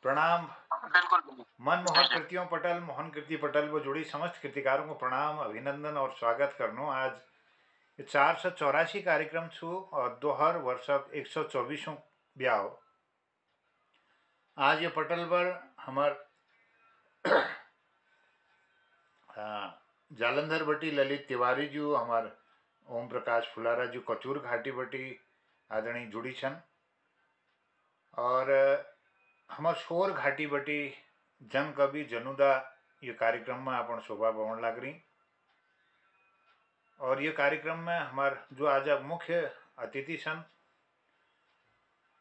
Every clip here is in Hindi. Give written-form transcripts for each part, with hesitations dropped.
प्रणाम। बिल्कुल, बिल्कुल। जी, मनमोहन जी। कृतियों पटल मोहन कृति पटल व जुड़ी समस्त कृतिकारों को प्रणाम अभिनंदन और स्वागत करनो। आज 484 कार्यक्रम छु और दोहर वर्ष 124 ब्याह। आज ये पटल पर हमार जालंधर बटी ललित तिवारी जी, हमार ओम प्रकाश फुलारा जी कचूर घाटी बटी आदरणीय जुड़ी छन और हमार शोर घाटी बटी जन कवि जनुदा ये कार्यक्रम में अपन शोभा पावन लाग रही। और ये कार्यक्रम में हमार जो आज मुख्य अतिथि सन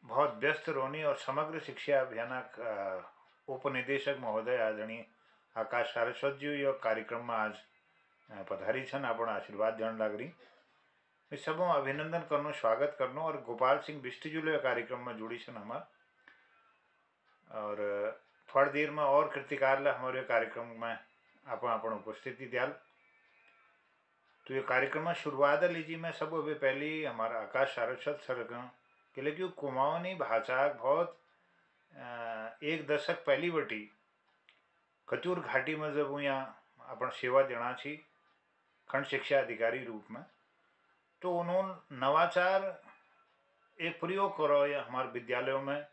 बहुत व्यस्त रोनी और समग्र शिक्षा अभियान उपनिदेशक महोदय आदरणीय आकाश सारस्वत जी ये कार्यक्रम में आज पधारी छन अपन आशीर्वाद देने लाग रही। मैं सब अभिनंदन करनो स्वागत करनो और गोपाल सिंह बिष्ट जी ये कार्यक्रम में जुड़ी छन हमार और थोड़ी देर में और कृतिकार ला हमारे कार्यक्रम में अपन उपस्थिति दियाल। तो ये कार्यक्रम में शुरुआत लीजिए मैं सब अभी पहली हमारा आकाश सारस्वत सर के लिए कुमाऊनी भाषा बहुत एक दशक पहली बटी कचूर घाटी में जब वो यहाँ अपन सेवा देना छी खंड शिक्षा अधिकारी रूप में, तो उन्होंने नवाचार एक प्रयोग करो या हमारे विद्यालयों में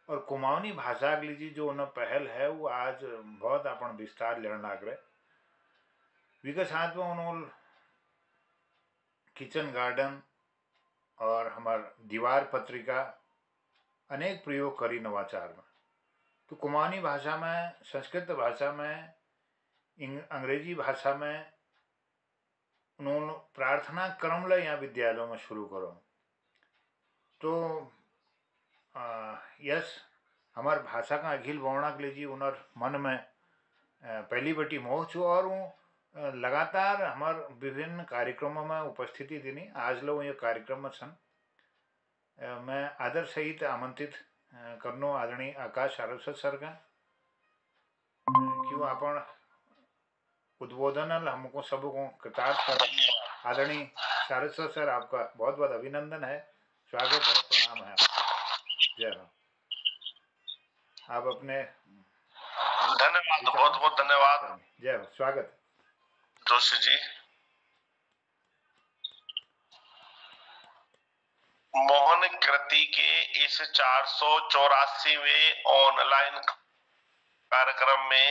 और कुमाऊनी भाषा के लीजिए जो उन्हें पहल है वो आज बहुत अपन विस्तार लेने लग रहे। विगत साथ में उन्होंने किचन गार्डन और हमार दीवार पत्रिका अनेक प्रयोग करी नवाचार में। तो कुमाऊनी भाषा में, संस्कृत भाषा में, अंग्रेजी भाषा में उन्होंने प्रार्थना क्रम ला यहाँ विद्यालयों में शुरू करो। तो यस हमार भाषा का अखिल बोवना के लिए उनर मन में पहली बटी मोह छू और वो लगातार हमार विभिन्न कार्यक्रमों में उपस्थिति देनी। आज लो ये कार्यक्रम में सन मैं आदर सहित आमंत्रित करनो आदरणीय आकाश सारस्वत सर का क्यों अपन उद्बोधन हमको सबको कृतार्थ कर। आदरणीय सारस्वत सर आपका बहुत बहुत अभिनंदन है, स्वागत है, प्रणाम है आपको। जय हो। आप अपने धन्यवाद, बहुत बहुत धन्यवाद जय हो, स्वागत जोशी जी। मोहन कृति के इस 484वें ऑनलाइन कार्यक्रम में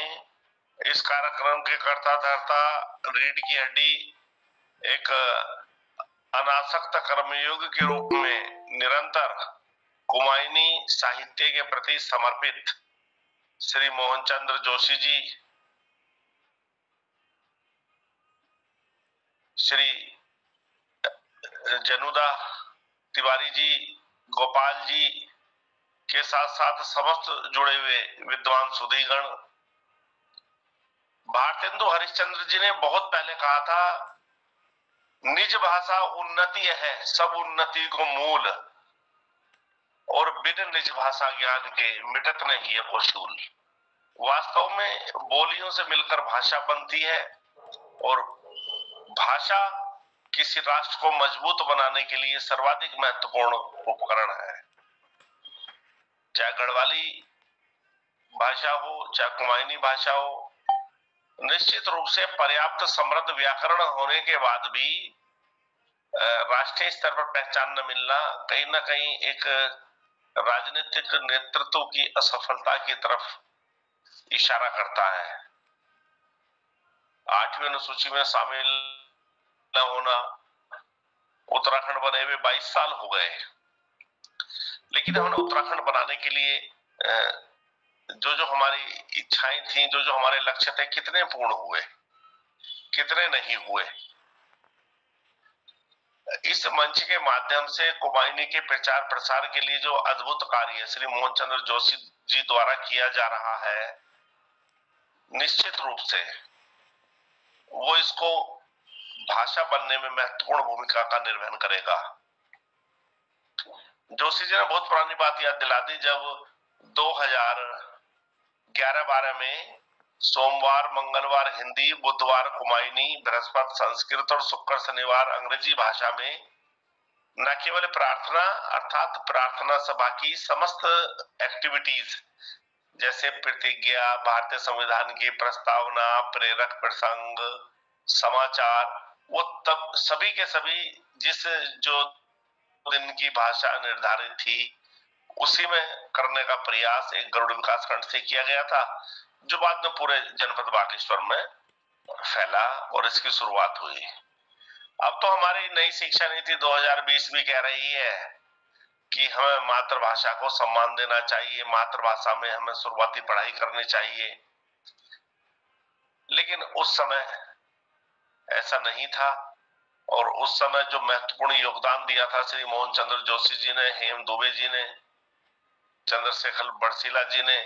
इस कार्यक्रम के कर्ता धर्ता रीढ़ की हड्डी एक अनासक्त कर्मयोग के रूप में निरंतर कुमाऊनी साहित्य के प्रति समर्पित श्री मोहनचंद्र जोशी जी, श्री जनुदा तिवारी जी, गोपाल जी के साथ साथ समस्त जुड़े हुए विद्वान सुधीगण। भारतेंदु हरिश्चंद्र जी ने बहुत पहले कहा था, निज भाषा उन्नति है सब उन्नति को मूल, और बिन निज भाषा ज्ञान के मिटत नहीं है को शूल। वास्तव में बोलियों से मिलकर भाषा बनती है और भाषा किसी राष्ट्र को मजबूत बनाने के लिए सर्वाधिक महत्वपूर्ण उपकरण है। चाहे गढ़वाली भाषा हो, चाहे कुमाऊनी भाषा हो, निश्चित रूप से पर्याप्त समृद्ध व्याकरण होने के बाद भी राष्ट्रीय स्तर पर पहचान न मिलना कहीं ना कहीं एक राजनीतिक नेतृत्व की असफलता की तरफ इशारा करता है। 8वीं अनुसूची में शामिल न होना, उत्तराखंड बने हुए 22 साल हो गए, लेकिन हमने उत्तराखंड बनाने के लिए जो जो हमारी इच्छाएं थी, जो जो हमारे लक्ष्य थे, कितने पूर्ण हुए, कितने नहीं हुए। इस मंच के माध्यम से कुमाऊनी के प्रचार प्रसार के लिए जो अद्भुत कार्य श्री मोहनचंद्र जोशी जी द्वारा किया जा रहा है, निश्चित रूप से वो इसको भाषा बनने में महत्वपूर्ण भूमिका का निर्वहन करेगा। जोशी जी ने बहुत पुरानी बात याद दिला दी, जब 2011-12 में सोमवार मंगलवार हिंदी, बुधवार कुमाऊनी, बृहस्पति संस्कृत और शुक्र शनिवार अंग्रेजी भाषा में न केवल प्रार्थना अर्थात प्रार्थना सभा की समस्त एक्टिविटीज जैसे प्रतिज्ञा, भारतीय संविधान की प्रस्तावना, प्रेरक प्रसंग, समाचार, वो तब सभी के सभी जिस जो दिन की भाषा निर्धारित थी उसी में करने का प्रयास एक गरुड़ विकास खंड से किया गया था, जो बाद में पूरे जनपद बागेश्वर में फैला और इसकी शुरुआत हुई। अब तो हमारी नई शिक्षा नीति 2020 भी कह रही है कि हमें मातृभाषा को सम्मान देना चाहिए, मातृभाषा में हमें शुरुआती पढ़ाई करनी चाहिए। लेकिन उस समय ऐसा नहीं था, और उस समय जो महत्वपूर्ण योगदान दिया था श्री मोहन चंद्र जोशी जी ने, हेम दुबे जी ने, चंद्रशेखर बरसीला जी ने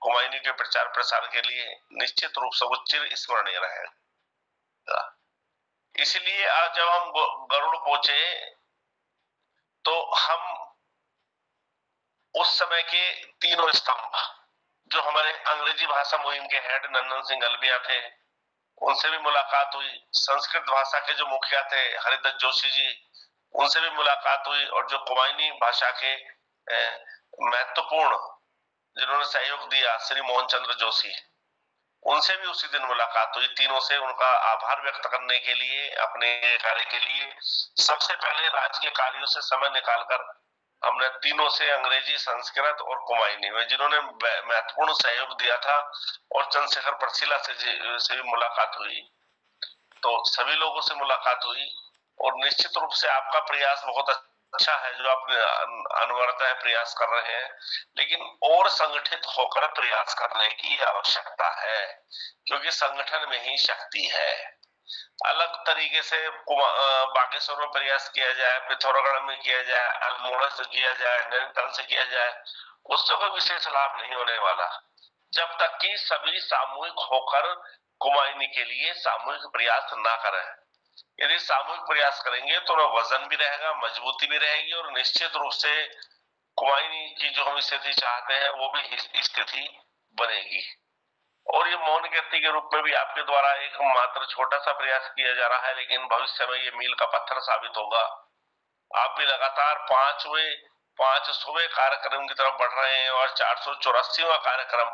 कुमायूनी के प्रचार प्रसार के लिए, निश्चित रूप से वो चिर स्मरणीय रहेगा। इसलिए आज जब हम गरुड़ पहुंचे तो हम उस समय के तीनों स्तंभ, जो हमारे अंग्रेजी भाषा मुहिम के हेड नंदन सिंह अलबिया थे, उनसे भी मुलाकात हुई। संस्कृत भाषा के जो मुखिया थे हरिदत्त जोशी जी, उनसे भी मुलाकात हुई। और जो कुमायूनी भाषा के महत्वपूर्ण जिन्होंने सहयोग दिया श्री मोहन चंद्र जोशी, उनसे भी उसी दिन मुलाकात हुई। तीनों से उनका आभार व्यक्त करने के लिए, अपने कार्य के लिए सबसे पहले राज्य के कार्यों से समय निकालकर हमने तीनों से अंग्रेजी, संस्कृत और कुमायूनी में जिन्होंने महत्वपूर्ण सहयोग दिया था, और चंद्रशेखर बरसीला से भी मुलाकात हुई। तो सभी लोगों से मुलाकात हुई, और निश्चित रूप से आपका प्रयास बहुत अच्छा है जो आप अनवरत प्रयास कर रहे हैं, लेकिन और संगठित होकर प्रयास करने की आवश्यकता है, क्योंकि संगठन में ही शक्ति है। अलग तरीके से बागेश्वर में प्रयास किया जाए, पिथौरागढ़ में किया जाए, अल्मोड़ा से किया जाए, नैनीताल से किया जाए, उससे कोई विशेष लाभ नहीं होने वाला, जब तक कि सभी सामूहिक होकर कुमायूनी के लिए सामूहिक प्रयास ना करें। यदि सामूहिक प्रयास करेंगे तो वजन भी रहेगा, मजबूती भी रहेगी, और निश्चित रूप से कुमायूनी की जो हम स्थिति चाहते हैं वो भी स्थिति बनेगी। और ये मौन कीर्ति के रूप में भी आपके द्वारा एक मात्र छोटा सा प्रयास किया जा रहा है, लेकिन भविष्य में ये मील का पत्थर साबित होगा। आप भी लगातार 500वें कार्यक्रम की तरफ बढ़ रहे हैं, और 484वां कार्यक्रम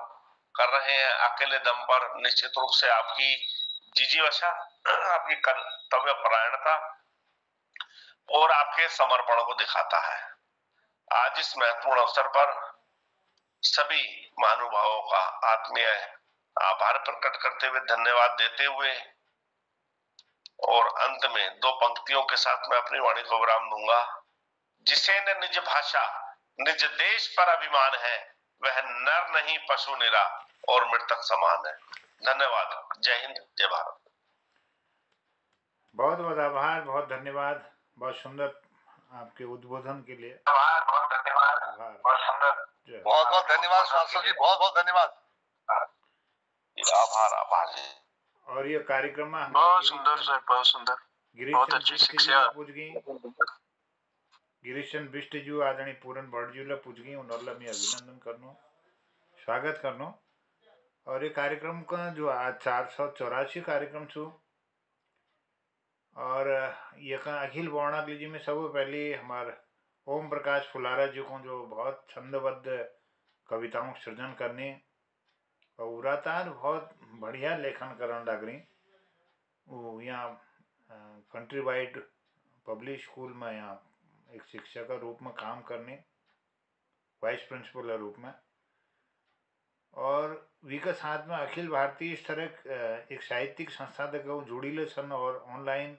कर रहे हैं अकेले दम पर। निश्चित रूप से आपकी जिजीवशा, आपकी कर्तव्य परायणता और आपके समर्पण को दिखाता है। आज इस महत्वपूर्ण अवसर पर सभी महानुभावों का आत्मीय आभार प्रकट करते हुए, धन्यवाद देते हुए, और अंत में दो पंक्तियों के साथ मैं अपनी वाणी को विराम दूंगा। जिसे न निज भाषा निज देश पर अभिमान है, वह नर नहीं पशु निरा और मृतक समान है। धन्यवाद। जय हिंद, जय भारत। बहुत बहुत आभार, बहुत धन्यवाद, बहुत सुंदर आपके उद्बोधन के लिए। बहुत धन्यवाद, बहुत सुंदर, बहुत बहुत धन्यवाद सांसद जी, बहुत बहुत धन्यवाद। आभार, आभार जी। और ये कार्यक्रम में बहुत सुंदर सर, बहुत सुंदर, बहुत अच्छी शिक्षा पूछ गई। गिरीशन बिष्ट जी आदरणीय पूरन भट्ट पूछ गई, उनला मैं अभिनंदन करनो, स्वागत करनो। और ये कार्यक्रम का जो आज 484 कार्यक्रम छू, और ये का अखिल बौणागली जी में सब पहले हमारे ओम प्रकाश फुलारा जी को, जो बहुत छंदबद्ध कविताओं का सृजन करने और उरातार बहुत बढ़िया लेखन करने लग रही। वो यहाँ कंट्री वाइड पब्लिक स्कूल में यहाँ एक शिक्षक का रूप में काम करने, वाइस प्रिंसिपल के रूप में, और विका साथ में अखिल भारतीय इस तरह एक साहित्यिक संस्था तक जुड़ी सन, और ऑनलाइन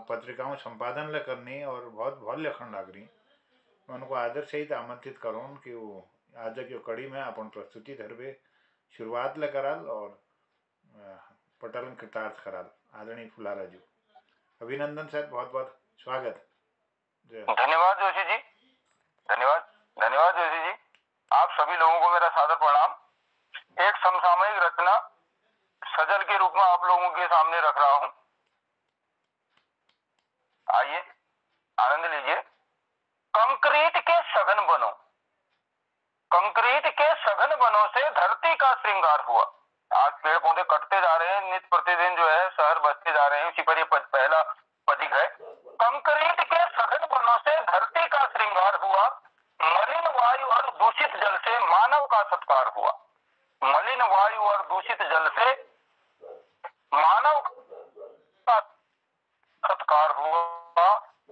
पत्रिकाओं संपादन ल करने, और बहुत बहुत लेखन लग रही। मैं उनको आदर सहित आमंत्रित करूँ कि वो आज की कड़ी में अपन प्रस्तुति धरवे शुरुआत ल कराल, और पटल कृतार्थ कराल। आदरणीय फुलारा जी, अभिनंदन सर, बहुत बहुत स्वागत। धन्यवाद जोशी जी, धन्यवाद, धन्यवाद जोशी जी। आप सभी लोगों को मेरा सादर प्रणाम। एक समसामयिक रचना सजल के रूप में आप लोगों के सामने रख रहा हूं, आइए आनंद लीजिए। कंक्रीट के सघन बनों, कंक्रीट के सघन बनों से धरती का श्रृंगार हुआ। आज पेड़ पौधे कटते जा रहे हैं, नित्य प्रतिदिन जो है शहर बसते जा रहे हैं, इसी पर ये पहला पदिक है। कंक्रीट के सघन बनों से धरती का श्रृंगार हुआ, मलिन वायु और दूषित जल से मानव का सत्कार हुआ। मलिन वायु और दूषित जल से मानव का सत्कार हुआ।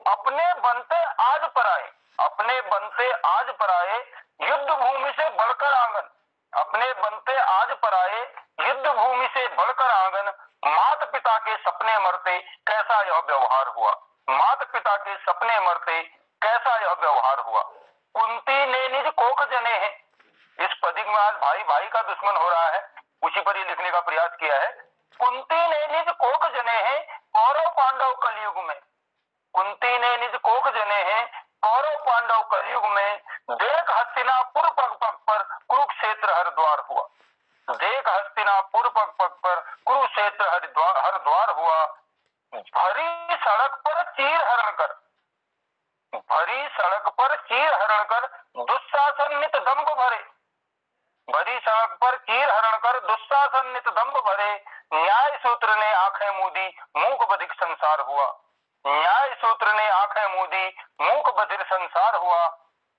अपने बनते आज पर आए, अपने बनते आज पर आए, युद्ध भूमि से बढ़कर आंगन, अपने बनते आज पर आए, युद्ध भूमि से बढ़कर आंगन। माता पिता के सपने मरते कैसा यह व्यवहार हुआ, माता पिता के सपने मरते कैसा यह व्यवहार हुआ। कुंती ने निज कोख जने हैं, इस पदिक में आज भाई भाई का दुश्मन हो रहा है, उसी पर ये लिखने का प्रयास किया है। कुंती ने निज कोख जने हैं कौरव पांडव कलयुग में, कुंती ने निज कोख जने हैं कौरव पांडव कलयुग में। देख हस्तिनापुर पग पग पर कुरुक्षेत्र हरिद्वार हुआ, देख हस्तिनापुर पग पग पर कुरुक्षेत्र हरिद्वार हुआ। भरी सड़क पर चीर हरण कर, भरी सड़क पर चीर हरण कर दुशासन नित दंभ भरे, भरी सड़क पर चीर हरण कर दुशासन नित दंभ भरे। न्याय सूत्र ने आंखें मूदी मूक बधिर संसार हुआ, न्याय सूत्र ने आंखें मूदी मूक बधिर संसार हुआ।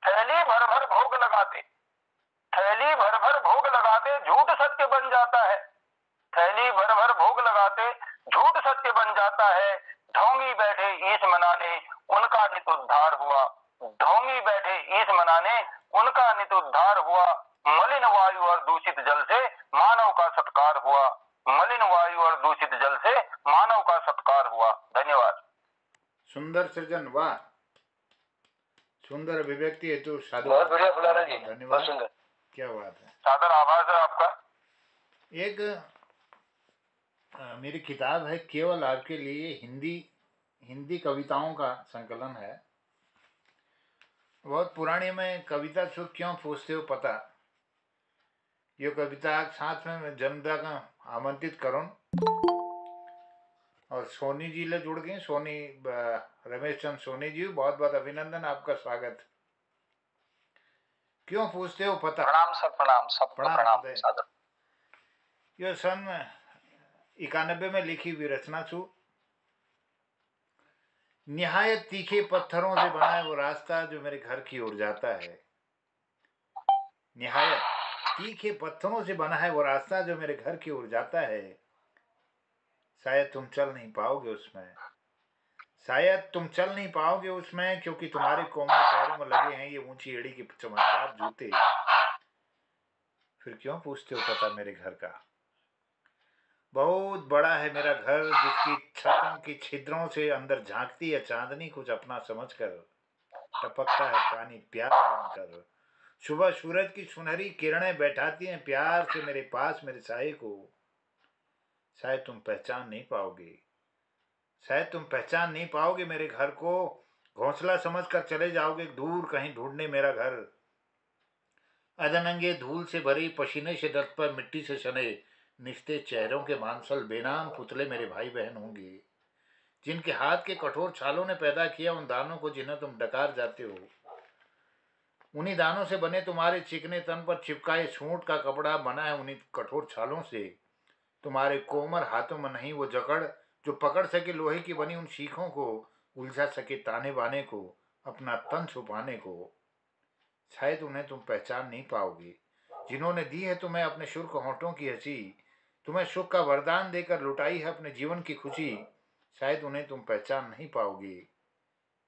थैली भर भर भोग लगाते, थैली भर भर भोग लगाते झूठ सत्य बन जाता है, थैली भर भर भोग लगाते झूठ सत्य बन जाता है। ढोंगी बैठे ईश मनाने उनका नित उद्धार हुआ, ढोंगी बैठे ईश मनाने उनका नित उद्धार हुआ। मलिन वायु और दूषित जल से मानव का सत्कार हुआ, मलिन वायु और दूषित जल से मानव का सत्कार हुआ। धन्यवाद। सुंदर सृजन, वाह, सुंदर अभिव्यक्ति हेतु साधु, बहुत बढ़िया फुलारा जी, धन्यवाद, बहुत सुंदर, क्या बात है। सादर आभार सर आपका। एक मेरी किताब है केवल आपके लिए, हिंदी कविताओं का संकलन है, बहुत पुरानी। मैं कविता छू क्यों पूछते हो पता, ये कविता साथ में मैं जन्मदा का आमंत्रित करूँ और सोनी जी ले जुड़ गए, सोनी रमेश चंद सोनी जी, बहुत बहुत अभिनंदन, आपका स्वागत। क्यों पूछते हो पता। प्रणाम सर, प्रणाम, सबको प्रणाम सादर। ये सन 91 में लिखी हुई रचना छू। निहायत तीखे पत्थरों से बना है वो रास्ता जो मेरे घर की ओर जाता है, निहायत तीखे पत्थरों से बना है वो रास्ता जो मेरे घर की ओर जाता है। शायद तुम चल नहीं पाओगे उसमें, शायद तुम चल नहीं पाओगे उसमें, क्योंकि तुम्हारे कोमल पैरों में लगे हैं ये ऊंची एड़ी के चमकदार जूते। फिर क्यों पूछते हो पता मेरे घर का। बहुत बड़ा है मेरा घर, जिसकी छतों की छिद्रों से अंदर झांकती है चांदनी कुछ अपना समझकर, टपकता है पानी प्यार बनकर। सुबह सूरज की सुनहरी किरणें बैठाती हैं प्यार से मेरे पास मेरे साये को। शायद तुम पहचान नहीं पाओगे, शायद तुम पहचान नहीं पाओगे मेरे घर को, घोंसला समझकर चले जाओगे दूर कहीं ढूंढने मेरा घर। अदनंगे धूल से भरी पसीने से दर्द पर मिट्टी से सने निस्ते चेहरों के मांसल बेनाम पुतले मेरे भाई बहन होंगे, जिनके हाथ के कठोर छालों ने पैदा किया उन दानों को जिन्हें तुम डकार जाते हो। उन्हीं दानों से बने तुम्हारे चिकने तन पर चिपकाए सूंड का कपड़ा बना है उन्हीं कठोर छालों से। तुम्हारे कोमल हाथों में नहीं वो जकड़ जो पकड़ सके लोहे की बनी उन सीखों को, उलझा सके ताने बाने को, अपना तन छुपाने को। शायद उन्हें तुम पहचान नहीं पाओगे, जिन्होंने दी है तुम्हें अपने शुष्क होंठों की हंसी, तुम्हें सुख का वरदान देकर लुटाई है अपने जीवन की खुशी। शायद उन्हें तुम पहचान नहीं पाओगे।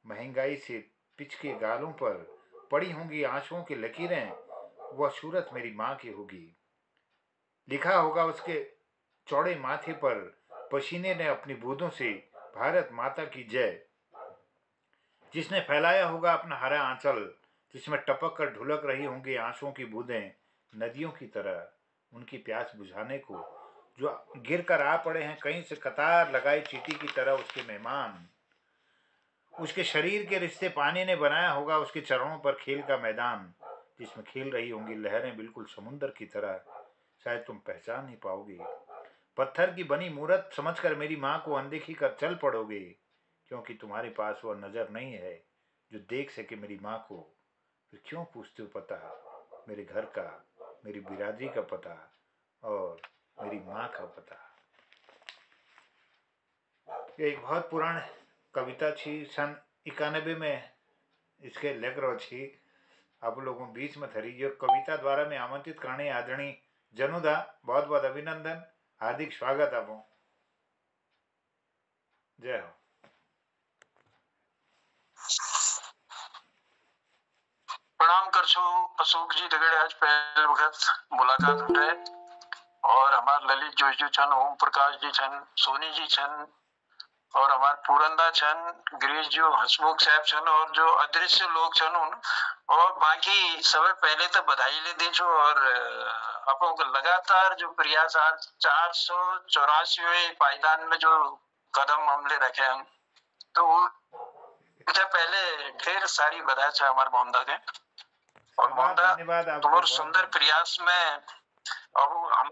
महंगाई से पिचके गालों पर पड़ी होंगी आंसुओं की लकीरें, वह सूरत मेरी माँ की होगी। लिखा होगा उसके चौड़े माथे पर पसीने ने अपनी बूंदों से भारत माता की जय। जिसने फैलाया होगा अपना हरा आंचल, जिसमें टपक कर ढुलक रही होंगी आंसुओं की बूंदें नदियों की तरह उनकी प्यास बुझाने को, जो गिर कर आ पड़े हैं कहीं से कतार लगाई चींटी की तरह उसके मेहमान। उसके शरीर के रिश्ते पानी ने बनाया होगा उसके चरणों पर खेल का मैदान, जिसमें खेल रही होंगी लहरें बिल्कुल समुद्र की तरह। शायद तुम पहचान नहीं पाओगे। पत्थर की बनी मूरत समझकर मेरी माँ को अनदेखी कर चल पड़ोगे, क्योंकि तुम्हारे पास वह नजर नहीं है जो देख सके मेरी माँ को। फिर क्यों पूछते हो पता मेरे घर का, मेरी बिरादरी का पता और मेरी माँ का पता। ये एक बहुत पुरानी कविता थी, सन 91 में इसके लेख रो थी। आप लोगों बीच में थरी जो कविता द्वारा में आमंत्रित करने आदरणीय जनुदा बहुत बहुत अभिनंदन, हार्दिक स्वागत आपो। जय हो। प्रणाम कर छो अशोक जी दगड़े, आज पहले वक्त मुलाकात रहे और हमार ललित जोश जी छन, ओम प्रकाश जी छन, सोनी जी छन और हमार पूरंदा छन, गिरीश जो हसमुख साहब छन और जो अदृश्य लोग छन उन और बाकी सब पहले तो बधाई ले दी छो। और अपन को लगातार जो प्रयास 484वें पायदान में जो कदम हमने रखे हैं तो वो पहले ढेर सारी बधाई छे हमारे मोहम्मदा के। और मोहम्मदा तुम्हारे सुंदर प्रयास में अब हम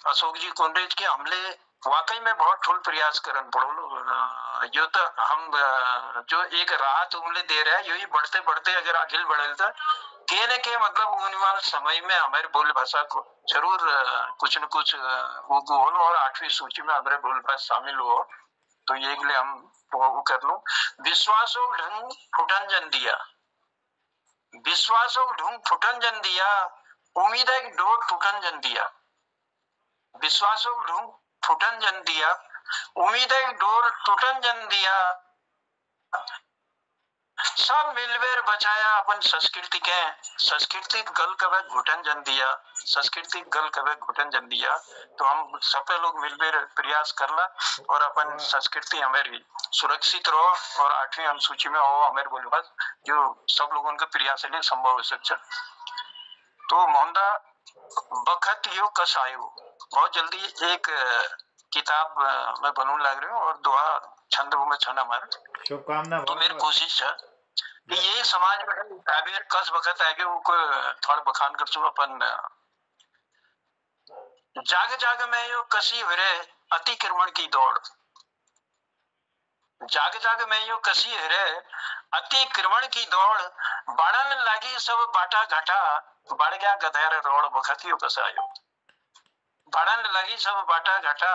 अशोक जी कॉन्ड्रेज के हमले वाकई में बहुत ठोल प्रयास करन पड़ो। यो तो हम जो एक राहत हमले दे रहे हैं यही बढ़ते बढ़ते अगर आगे बढ़े था कहने के मतलब होने वाले समय में हमारे बोल भाषा को जरूर कुछ न कुछ वो गोल और 8वीं सूची में हमारे बोल भाषा शामिल हो, तो ये के लिए हम वो कर लो। विश्वासों ढंग फुटन जन दिया, विश्वासों ढंग फुटन जन दिया, उम्मीद है कि डोर फुटन जन दिया, विश्वासों ढंग फुटन जन दिया, उम्मीद है कि डोर टूटन जन दिया, सब मिलवेर बचाया अपन संस्कृति के, संस्कृति गल कवे घुटन जन दिया, संस्कृति गल कवे घुटन जन दिया। तो हम सब लोग मिलवेर प्रयास करना और अपन संस्कृति हमारी सुरक्षित रहो और 8वीं अनुसूची में हो हमारे बोले जो सब लोगों का प्रयास है संभव हो सकता। तो मोहम्मदा बखत यो कस आयो, बहुत जल्दी एक किताब में बनने लग रहे हो और दुआ छंद में छन हमारे शुभकामना। तो मेरी कोशिश है कि ये समाज में ताबीर कस वक्त आगे वो को थोड़ा बखान कर चुका अपन जाग जाग में यो कसी हरे अतिक्रमण की दौड़, जाग जाग में यो कसी हरे अतिक्रमण की दौड़, बाड़न लागी सब बाटा घाटा, बढ़ गया गधेर रोड बखतियो कसायो, बाड़न लगी सब बाटा घाटा,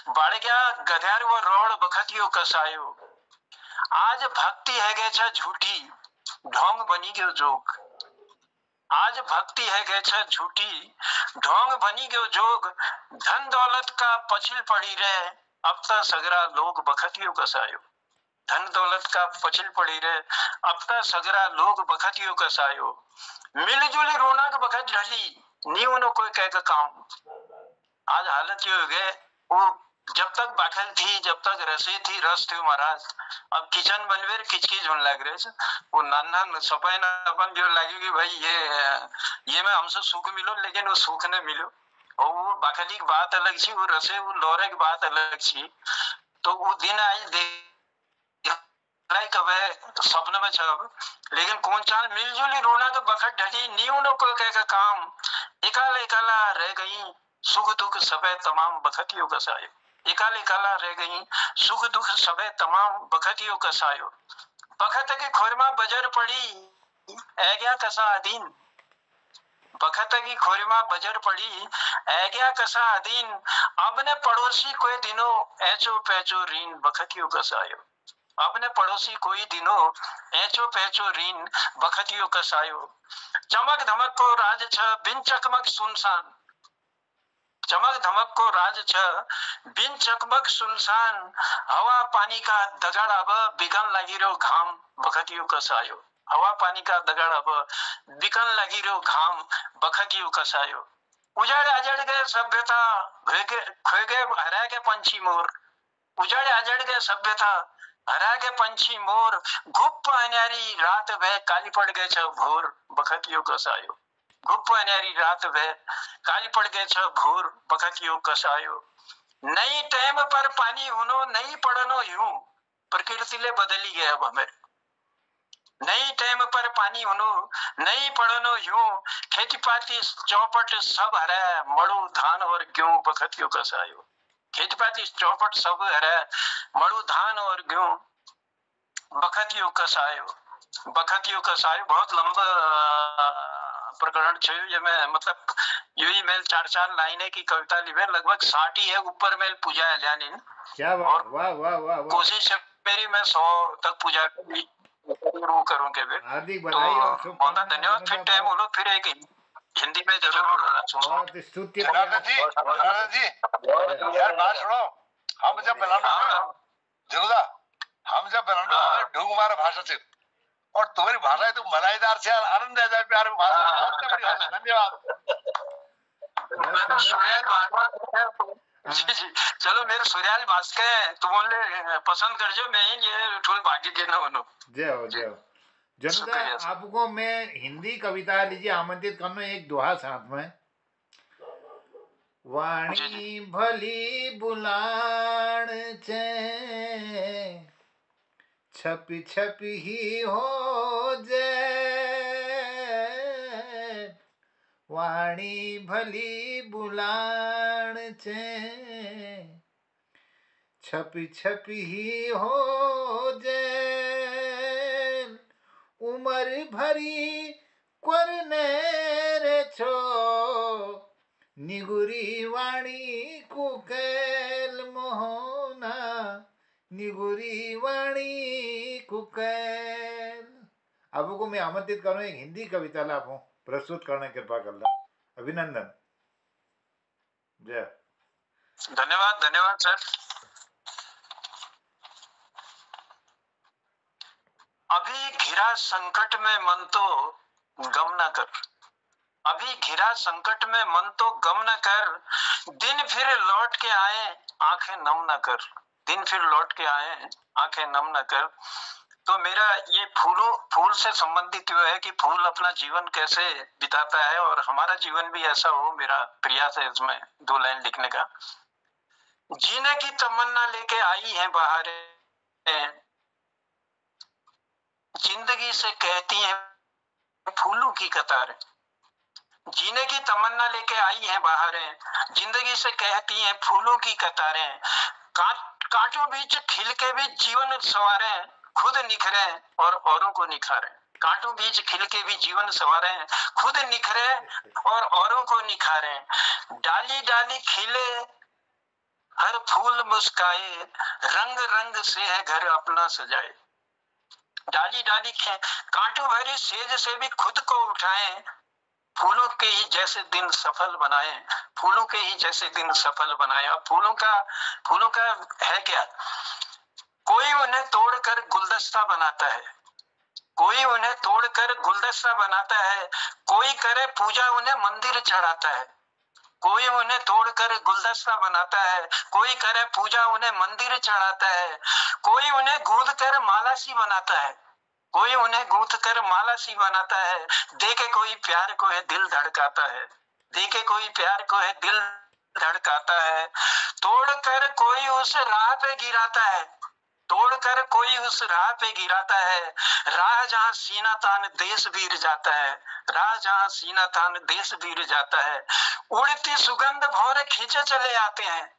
बढ़ गया गधेर वो रोड बखतियो कसायो। आज भक्ति है गे छ झूठी, ढोंग बनी गयो जोग, आज भक्ति है गे छ झूठी, ढोंग बनी गयो जोग, धन दौलत का पछिल पड़ी रे, अब ता सगरा लोग बखतियो कसायो, धन दौलत का पछिल पड़ी रे, अब ता सगरा लोग बखतियो कसायो। मिलजुली रौनक बखत ढली, नी उनो कोई कह का काम, आज हालत ये हो गए वो जब तक बाखल थी, जब तक रसे थी, रस थे महाराज, अब किचन बनवेर किचकिच होने लग रहे वो नाना सफाई ना अपन जो लगे कि भाई ये में हमसे सुख मिलो, लेकिन वो सुख नहीं मिलो और वो बाखली की बात अलग सी, वो रसे वो लोरे की बात अलग सी। तो वो दिन आज कब सपने में छब, लेकिन कौन चाल मिलजुली रोना के बखत ढली, नी उनो को कह का काम, एकाला एकाला रह गई, सुख दुख सबे तमाम बखतियों कसायो, एकाल एकाला रह गई, सुख दुख सबे तमाम बखतियों कसायो। बखत के खोरमा बजर पड़ी, ऐ गया कसा अधीन, बखत की खोरमा बजर पड़ी, ऐ गया कसा अधीन, अपने पड़ोसी कोई दिनों ऐचो पैचो रीन बखतियों कसायो, अपने पड़ोसी कोई दिनों ऐचो पैचो रीन बखतियों कसायो। चमक धमक को राज छ बिन चकमक सुनसान, चमक धमक को राज छ बिन चकमक सुनसान, हवा पानी का दगड़ अब बिगन लगी रो घाम बखतियों कसायो, हवा पानी का दगड़ अब बिगन लगी रो घाम बखतियों कसायो। उजड़ अजड़ गए सभ्यता, खोए गए हरा के पंछी मोर, उजड़ अजड़ गए सभ्यता, हरा के पंछी मोर, गुप्प अन्यारी रात वह काली पड़ गए छ भोर बखतियों कसायो, गुप्प अन्यारी रात वह काली पड़ गए छ भोर बखतियों कसायो। नई टाइम पर पानी होनो नहीं पड़नो यूं, प्रकृति ले बदली गए अब हमें, नई टाइम पर पानी होनो नहीं पड़नो यूं, खेती पाती चौपट सब हरा, मड़ू धान और गेहूं बखतियों कसायो, खेती पाती चौपट सब हरा, मड़ू धान और गेहूं बखतियों कसायो, बखतियों कसायो। बहुत लंबा प्रकरण छे ये में मतलब यही मेल 4-4 लाइनें की कविता लिखे, लगभग 60 ही है, ऊपर मेल पूजा है ल्यानिन। क्या बात, वाह वाह वाह वाह। कोशिश है मेरी मैं 100 तक पूजा करी जरूर वो करूँ के फिर। हार्दिक तो बधाई और बहुत शुभकामनाएं धन्यवाद। फिर जनाब। टाइम हो फिर एक हिंदी में जरूर सुनूंगा। बहुत स्तुत्य जनार्दन जी, जनार्दन जी, यार बात सुनो। हम जब बनाना जरूदा, हम जब बनाना हमें ढूंढ मारा भाषा से, और तुम्हारी भाषा है तो मलाईदार से आनंद आ जाए प्यार में भाषा। बहुत बड़ी भाषा। धन्यवाद। मैं तो सुरेल भाषा जी जी। चलो मेरे सुरेल भाषा तुम बोले पसंद कर जो, मैं ये ठुल भाग्य के न बनो। जय हो जय हो। जनुदा, शुक्रिया सर। आपको मैं हिंदी कविता लीजिए आमंत्रित करना, एक दोहा साथ में। वाणी भली बुलाण छे, छपी छपी ही हो जे। वाणी भली बुलाण छे, छपी छपी ही हो जे। उमर भरी करने रे छो, निगुरी वाणी कुकेल मोहना, निगुरी वाणी कुकेल। आपको मैं आमंत्रित करूं एक हिंदी कविता ला आपको प्रस्तुत करने कृपा कर ला। अभिनंदन। जय। धन्यवाद धन्यवाद सर। अभी घिरा संकट में मन तो गम न कर, अभी घिरा संकट में मन तो गम न कर, दिन फिर लौट के आए आंखें नम न कर, दिन फिर लौट के आए आंखें नम न कर। तो मेरा ये फूल से संबंधित जो है कि फूल अपना जीवन कैसे बिताता है और हमारा जीवन भी ऐसा हो, मेरा प्रयास है इसमें 2 लाइन लिखने का। जीने की तमन्ना लेके आई है बहारें, जिंदगी से कहती हैं फूलों की कतारें। जीने की तमन्ना लेके आई है बहारें, जिंदगी से कहती हैं फूलों की कतारें। कांटों बीच खिल के भी जीवन संवारे, खुद निखरे और औरों को निखारे। कांटों बीच खिल के भी जीवन संवारे, खुद निखरे और औरों को निखारे। डाली डाली खिले हर फूल मुस्काए, रंग रंग से है घर अपना सजाए। डाली डाली कांटों भरी सेज से भी खुद को उठाए, फूलों के ही जैसे दिन सफल बनाए, फूलों के ही जैसे दिन सफल बनाए। अब फूलों का है क्या, कोई उन्हें तोड़कर गुलदस्ता बनाता है, कोई उन्हें तोड़कर गुलदस्ता बनाता है, कोई करे पूजा उन्हें मंदिर चढ़ाता है, कोई उन्हें तोड़कर गुलदस्ता बनाता है, कोई करे पूजा उन्हें मंदिर चढ़ाता है, कोई उन्हें गूंथ कर माला सी बनाता है, कोई उन्हें गूंथ कर माला सी बनाता है। देखे कोई प्यार को है दिल धड़काता है, देखे कोई प्यार को है दिल धड़काता है। तोड़कर कोई उस राह पे गिराता है, तोड़कर कोई उस राह पे गिराता है। राह जहां सीना तान देश वीर जाता है, राह जहां सीना तान देश वीर जाता है। उड़ती सुगंध भौरे खींचे चले आते हैं,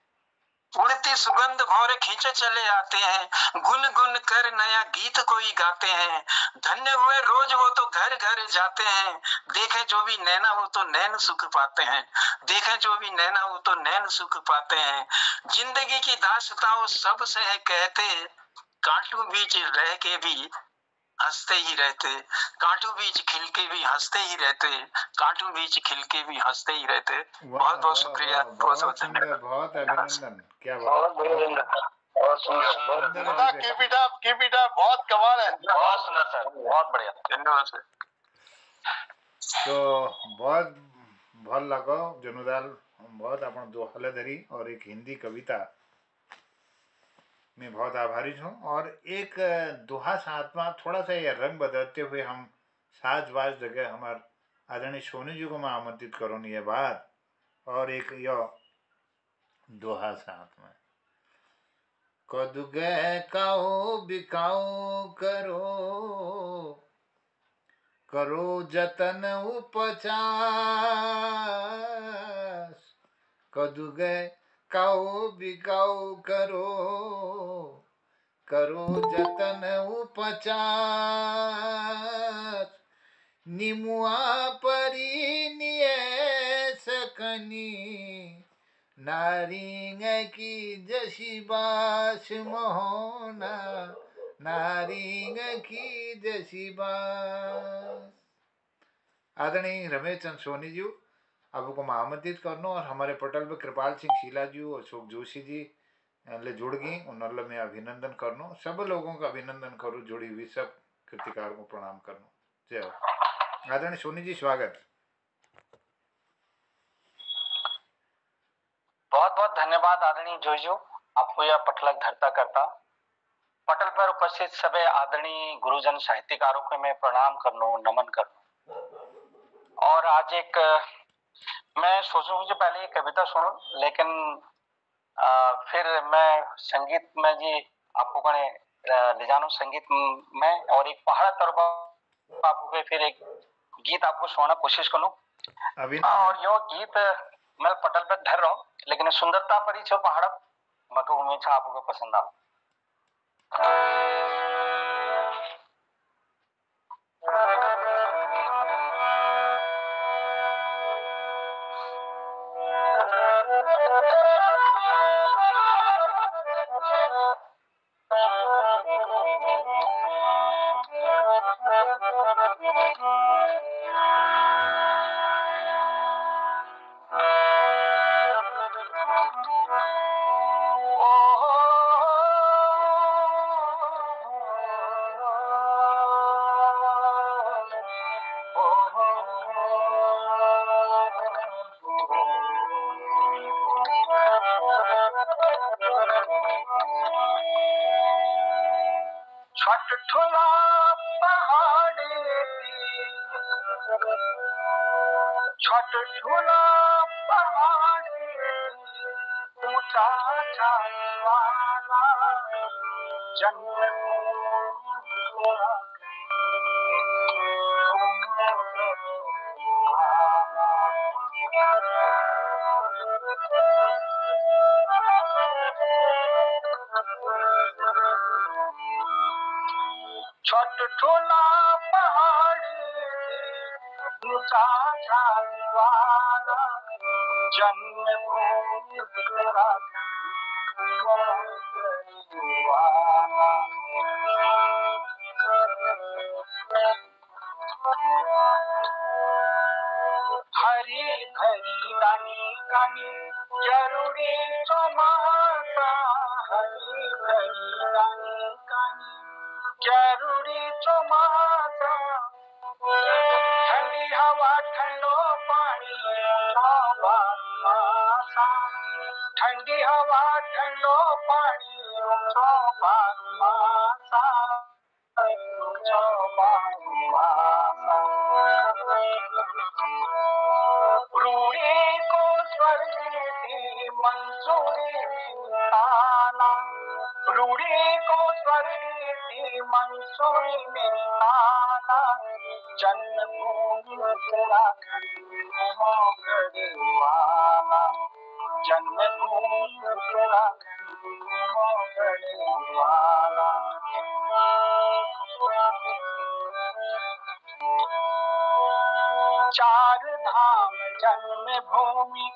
उड़ती सुगंध भौरे खींचे चले आते हैं। गुन गुन कर नया गीत कोई गाते हैं, धन्य हुए रोज वो तो घर घर जाते हैं। देखे जो भी नैना वो तो नैन सुख पाते हैं, देखे जो भी नैना वो तो नैन सुख पाते हैं। जिंदगी की दास्तां सब से है कहते, कांटों बीच रह के भी हंसते ही रहते, कांटों बीच खिल के भी हंसते ही रहते, कांटों बीच खिल के भी हंसते ही रहते। बहुत बहुत शुक्रिया। बहुत सुंदर, बहुत अभिनंदन। क्या बात, बहुत सुंदर। कीप इट अप, बहुत कमाल है। बहुत सुंदर सर, बहुत बढ़िया। धन्यवाद सर। तो बहुत भल लगो जनुदाल, बहुत अपन दो हले धरी और एक हिंदी कविता मैं बहुत आभारी हूँ। और एक दोहा साथ में थोड़ा सा ये रंग बदलते हुए हम साज-बाज जगह हमार आदरणीय सोनू जी को मैं आमंत्रित करूँ ये बात, और एक यो दोहा साथ में। कदुगे काओ बिकाओ करो, करो जतन उपचास, कदुगे काओ बिकाओ करो, करो जतन उपचार। निमुआ परी निये सकनी, नारिंग की जशी बास मोहना, नारिंग की जैसी बात। आदरणीय रमेश चंद सोनी जी आपको मैं आमंत्रित करनो और हमारे पटल पे कृपाल सिंह शीला जी और अशोक जोशी जी ले जुड़ गई उन्होंने मैं अभिनंदन करनो सब लोगों का अभिनंदन करूँ जुड़ी हुई सब कृतिकार को प्रणाम करनो। जय हो। आदरणीय सोनी जी स्वागत। बहुत बहुत धन्यवाद आदरणीय जोजू, आपको यह पटलक धरता करता। पटल पर उपस्थित सभी आदरणीय गुरुजन साहित्यकारों को मैं प्रणाम करनो, नमन करनो। और आज एक मैं सोचूं मुझे पहले एक कविता सुनो, लेकिन फिर मैं संगीत में जी आपको कने ले जानो संगीत में, और एक पहाड़ तरफ आपको फिर एक गीत आपको सुनाना कोशिश करूं। और यो गीत मैं पटल पर धर रहा हूँ, लेकिन सुंदरता पर ही छो पहाड़ मको उम्मीद छा आपको पसंद आ। छठठुला पहाड़ी छठठुला पहाड़ी ऊंचा छाईवाला छठठुला पहाड़ी ऊंचा छाईवाला जन्मभूमि हरी भरी दानी कानी जरूरी चौमासा, हरी भरी दानी कानी जरूरी चौमासा, ठंडी हवा ठंडो पानी चौबासा, ठंडी हवा ठंडो पानी चौबासा, रूढ़ी को स्वर्ग की मंजूरी मिलना, रूढ़ी को स्वर्ग की मंजूरी मिलना, जन्मभूमि उत्तराखंड मोगढ़वाला, जन्मभूमि उत्तराखंड मोगढ़वाला। चार धाम जन्मभूमि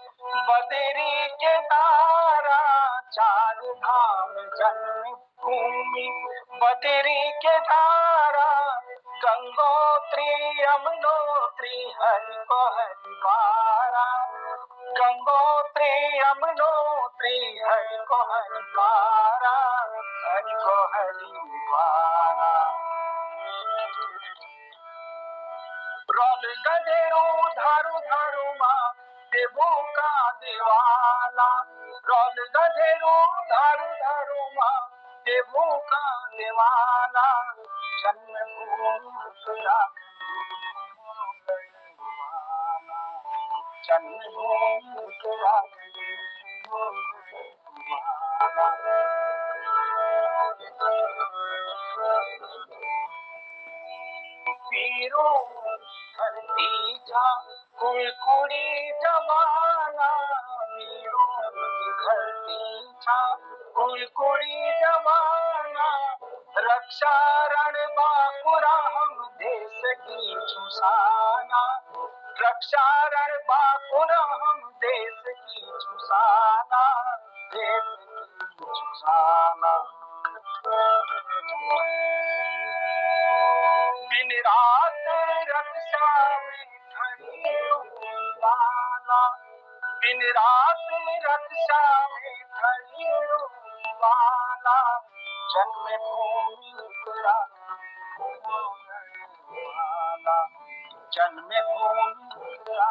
बदरी केदारा, चार धाम जन्मभूमि बदरी केदारा, गंगोत्री यमुनोत्री हरिको हरिद्वारा, गंगोत्री यमुनोत्री हरिको हरिद्वारा, हरिको हरिद्वारा। रोल गधेरो धारू धारू माँ देवो का देवाला, रोल गधेरो धारू धारू माँ देवो का देवाला, जन्मभूमि उत्तराखंड, जन्मभूमि उत्तराखंड। वीरों धरती का कुड़कुड़ी जवाना, वीरों धरती का कुड़कुड़ी जवाना, रक्षा रण बांकुरा हम देश की चुसाना, रक्षा रण बांकुरा हम देश की चुसाना, देश की चुसाना। दिन रात रक्षा में खड़ी वाला, दिन रात रक्षा में खड़ी वाला, जन्मभूमि तेरा वाला, जन्मभूमि तेरा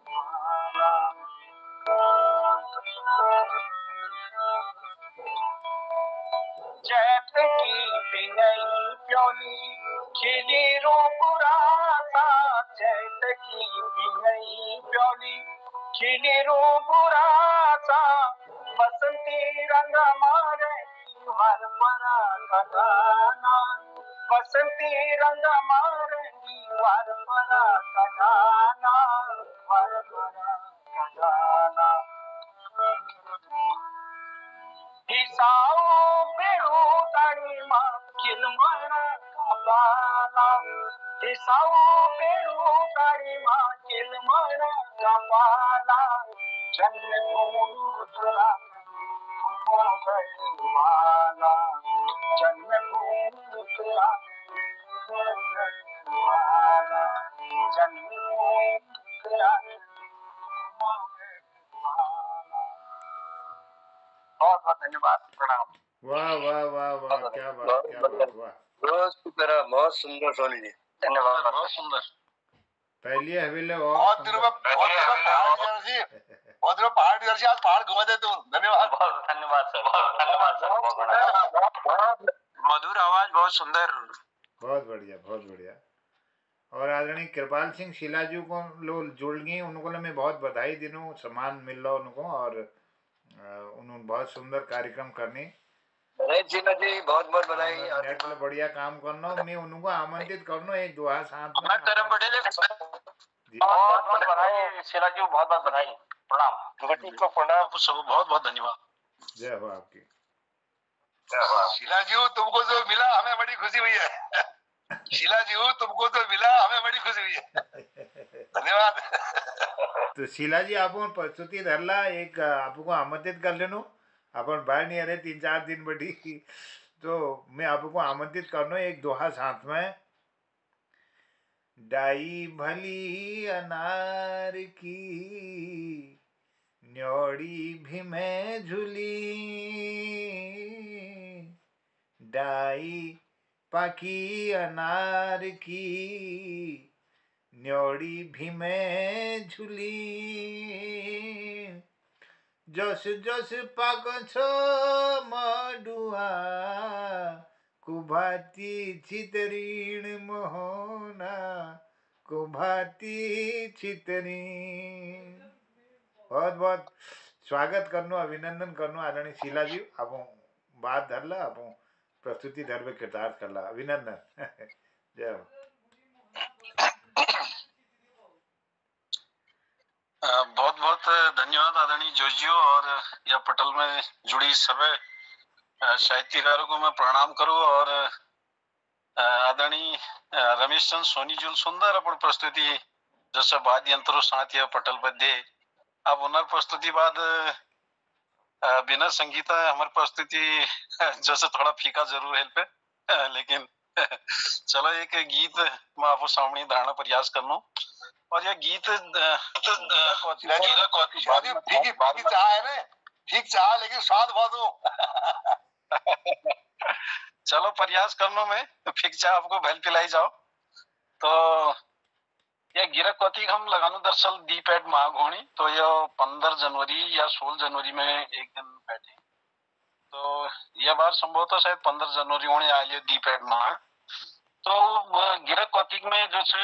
वाला। जैत की पिंगई प्योली खिली रूप रासा, जैत की पिंगई प्योली खिली रूप रासा, बसंती रंग मारे हर परा कदाना, बसंती रंग मारे हर परा कदाना, हर परा कदाना। हिसाओ पेड़ो ताड़ी माँ किलमण कपाला, हिसाओ पेड़ो ताड़ी माँ किलमण कपाला, जन्मभूमि उत्तराखंड वाला, जन्मभूमि उत्तराखंड वाला, जन्मभूमि उत्तराखंड वाला। बहुत बहुत धन्यवाद, प्रणाम। वाह वाह वाह वाह, क्या बात, क्या बात, वाह। बहुत सुंदर सोनी जी, धन्यवाद, बहुत सुंदर। पहली हवेली बहुत दिनों में पहाड़ जी, आज पहाड़ घुमा दे तुम। धन्यवाद, बहुत धन्यवाद सर, धन्यवाद सर, मधुर आवाज, बहुत सुंदर। बहुत बढ़िया, बहुत बढ़िया। और आदरणीय कृपाल सिंह शिलाजू को लोग जुड़ गए, उनको मैं बहुत बधाई दिनों, सम्मान मिल रहा उनको, और उन्होंने बहुत सुंदर कार्यक्रम करने। जी बहुत बहुत बधाई। नेट में बढ़िया काम करना, मैं उनको आमंत्रित करना एक दुआ साथ में। हमारी तरफ पटेल बहुत बहुत बधाई शीला जी, बहुत बहुत बधाई, प्रणाम। को प्रणाम, बहुत बहुत धन्यवाद। जय हो आपकी। शीला जी तुमको जो मिला हमें बड़ी खुशी हुई है। शीला जी तुमको जो मिला हमें बड़ी खुशी हुई है। धन्यवाद। तो शीला जी आप प्रस्तुति धरला, एक आपको आमंत्रित कर लेनो, अपन बाहर नहीं आ रहे 3-4 दिन बड़ी, तो मैं आपको आमंत्रित करनो एक दोहा साथ में। डाई भली अनार की न्योड़ी भी में झूली, डाई पाकी अनार की न्योड़ी भी में झूली, जस जस पाक छो मडुआ कुभाती चितरीण मोहना, कुभाती चितरीण। बहुत बहुत स्वागत करनो, अभिनंदन करनो आदरणीय शीला जी, आप बात धरला, आप प्रस्तुति धर में कृतार्थ करला, अभिनंदन। जय हो। बहुत बहुत धन्यवाद आदरणीय जोजियो, और यह पटल में जुड़ी सभी साहित्यकारों को मैं प्रणाम करूं, और आदरणीय रमेश चंद सोनी जुल सुंदर अपन प्रस्तुति जैसे वाद्य यंत्रों साथ यह पटल पर दे। अब उनर प्रस्तुति बाद बिना संगीता हमारी प्रस्तुति जैसे थोड़ा फीका जरूर है पे, लेकिन चलो एक गीत मैं आपको सामने धारणा प्रयास करना, और यह गीत ठीक चाह है ना, ठीक चाह लेकिन स्वाद बहुत हो। चलो प्रयास करना में फिक चाह आपको भैल पिलाई जाओ। तो यह गिरक कौतिक हम लगानो दरअसल दी पैड माघ होनी, तो यह 15 जनवरी या 16 जनवरी में एक दिन बैठे, तो यह बार संभवतः शायद 15 जनवरी होने आ लिया दी पैड माघ। तो गिरक कौतिक में जैसे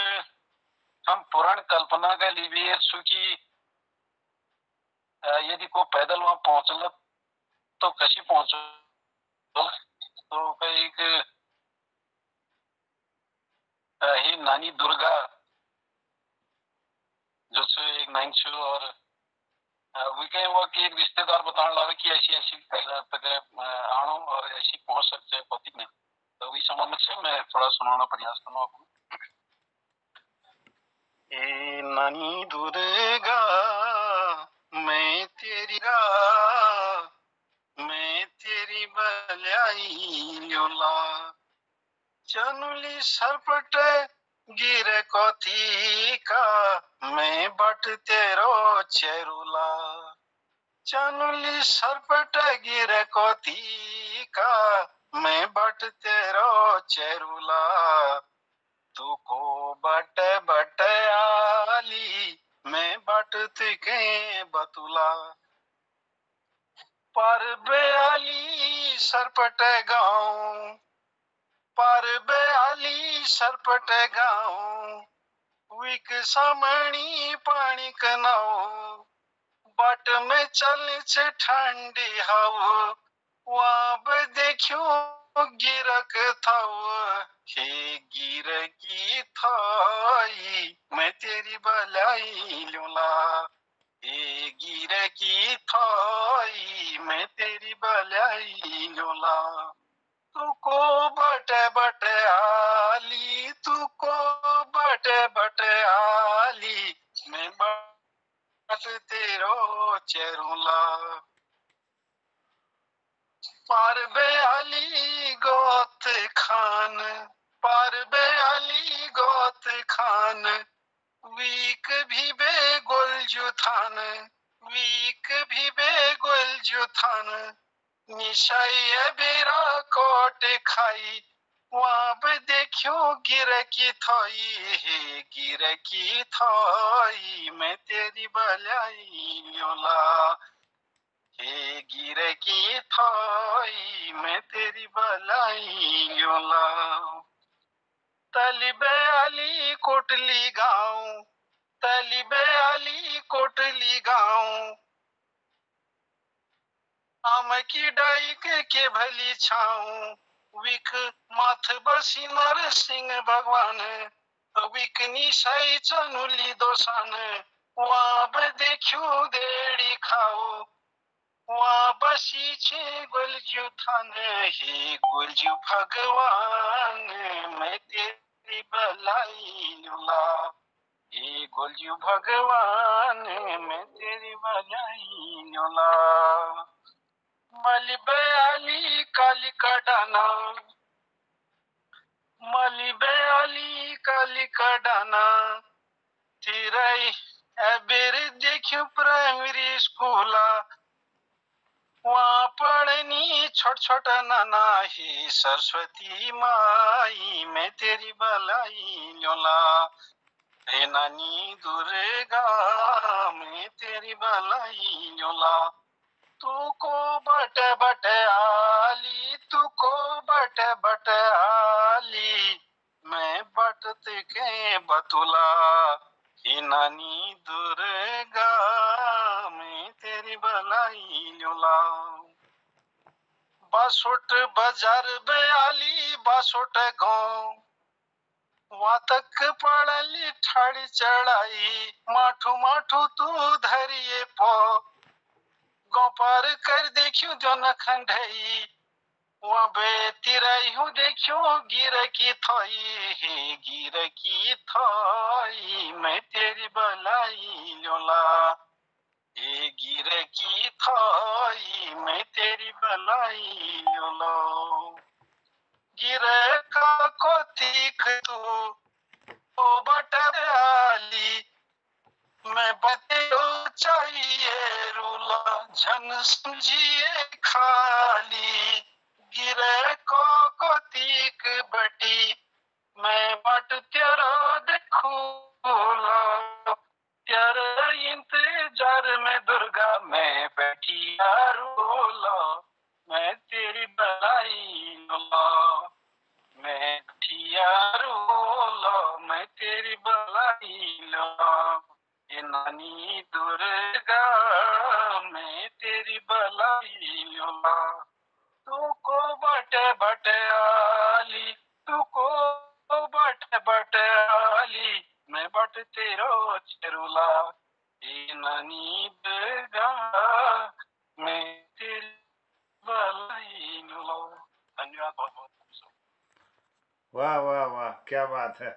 हम पुराण कल्पना का लिए सुखी, यदि को पैदल वहां पहुंचल तो कशी पहुंचल, तो एक ही नानी दुर्गा जो से एक नाइन छो, और वो कहे वो कि एक रिश्तेदार बताने लगा कि ऐसी ऐसी आणो और ऐसी पहुंच सकते हैं पति में, तो वही संबंध से मैं थोड़ा सुनाना प्रयास करूँ आपको। ए नानी दुर्गा मैं तेरी बहन बल्याई ल्योला चनुली सरपट गिरे कथी का मैं बट तेरो चेरुला चनुली सरपट गिरे कथी का मैं बट तेरो चेरुला तू को बट बट आली मैं बट तिके बतुला पर बेआली सरपट गाँव पर बेआली सरपट गाँव विक समणी पानी कनाओ बाट में चल छे ठंडी हवा वाब देखियो गिरक थाओ हे गिर की थाई मैं तेरी बलाई लूला ए गिर की थाई मैं तेरी बलाई लूला तुको बटे बटे आली तुको बटे बटे आली मैं बट तेरो चेरुला पार बेआली गोत खान पार बेआली गोत खान वीक भी बे गोल थान वीक भी बे गोल थान निशाई बेरा कोट खाई वाब देखियो गिर की थाई हे गिर की थाई मैं तेरी बलाई ल्योला हे गिर की थाई मैं तेरी बलाई ल्योला तलिबे अली कोटली गाँव तलिबे अली कोटली गाँव आम की डाइक के भली छाऊं विक माथ बसी नर सिंह भगवान विक निशाई चनुली दोसान वाब देखियो देड़ी खाओ वहाँ बसी छे गोलजू थान हे गोलजू भगवान मैं तेरी बलाई लूला हे गोलजू भगवान मैं तेरी बलाई लूला मली बयाली काली कडाना मली बयाली काली कडाना तिराई एबेर देखियो प्राइमरी स्कूला वहाँ पढ़नी छोट छोट नाना ही सरस्वती माई मैं तेरी बलाई ल्योला हे नानी दुर्गा मैं तेरी बलाई ल्योला तू को बट बट आली तू को बट बट आली मैं बटत के बतुला हे नानी दुर्गा मैं तेरी बलाई ल्योला बासुट बाजार बयाली बासुट गाँव वहाँ तक पड़ली ठाड़ी चढ़ाई माठू माठू तू धरिए पो गाँव पार कर देखियो जो न खंडई वहाँ बे तिराई हूँ देखियो गिर की थाई हे गिर की थाई मैं तेरी बलाई ल्योला हे गिर की थाई मैं तेरी बलाई ल्योला गिर का को तीख तू ओ बटराली मैं बतेओ चाहिए रूला झन समझिए खाली गिरे को तीक बटी मैं बट तेरा देखूला तेरे इंतजार में दुर्गा मैं बैठी रोला मैं तेरी बलाई लूला मैं बैठिया रोला मैं तेरी बलाई लूला ये नानी दुर्गा मैं तेरी बलाई लूला तू को बटे बटे आली तू को बटे बटे आली मैं बट तेरो चेरुला ये नानी दुर्गा मैं तेरी बलाई लूला धन्यवाद बहुत बहुत वाह वाह वाह क्या बात है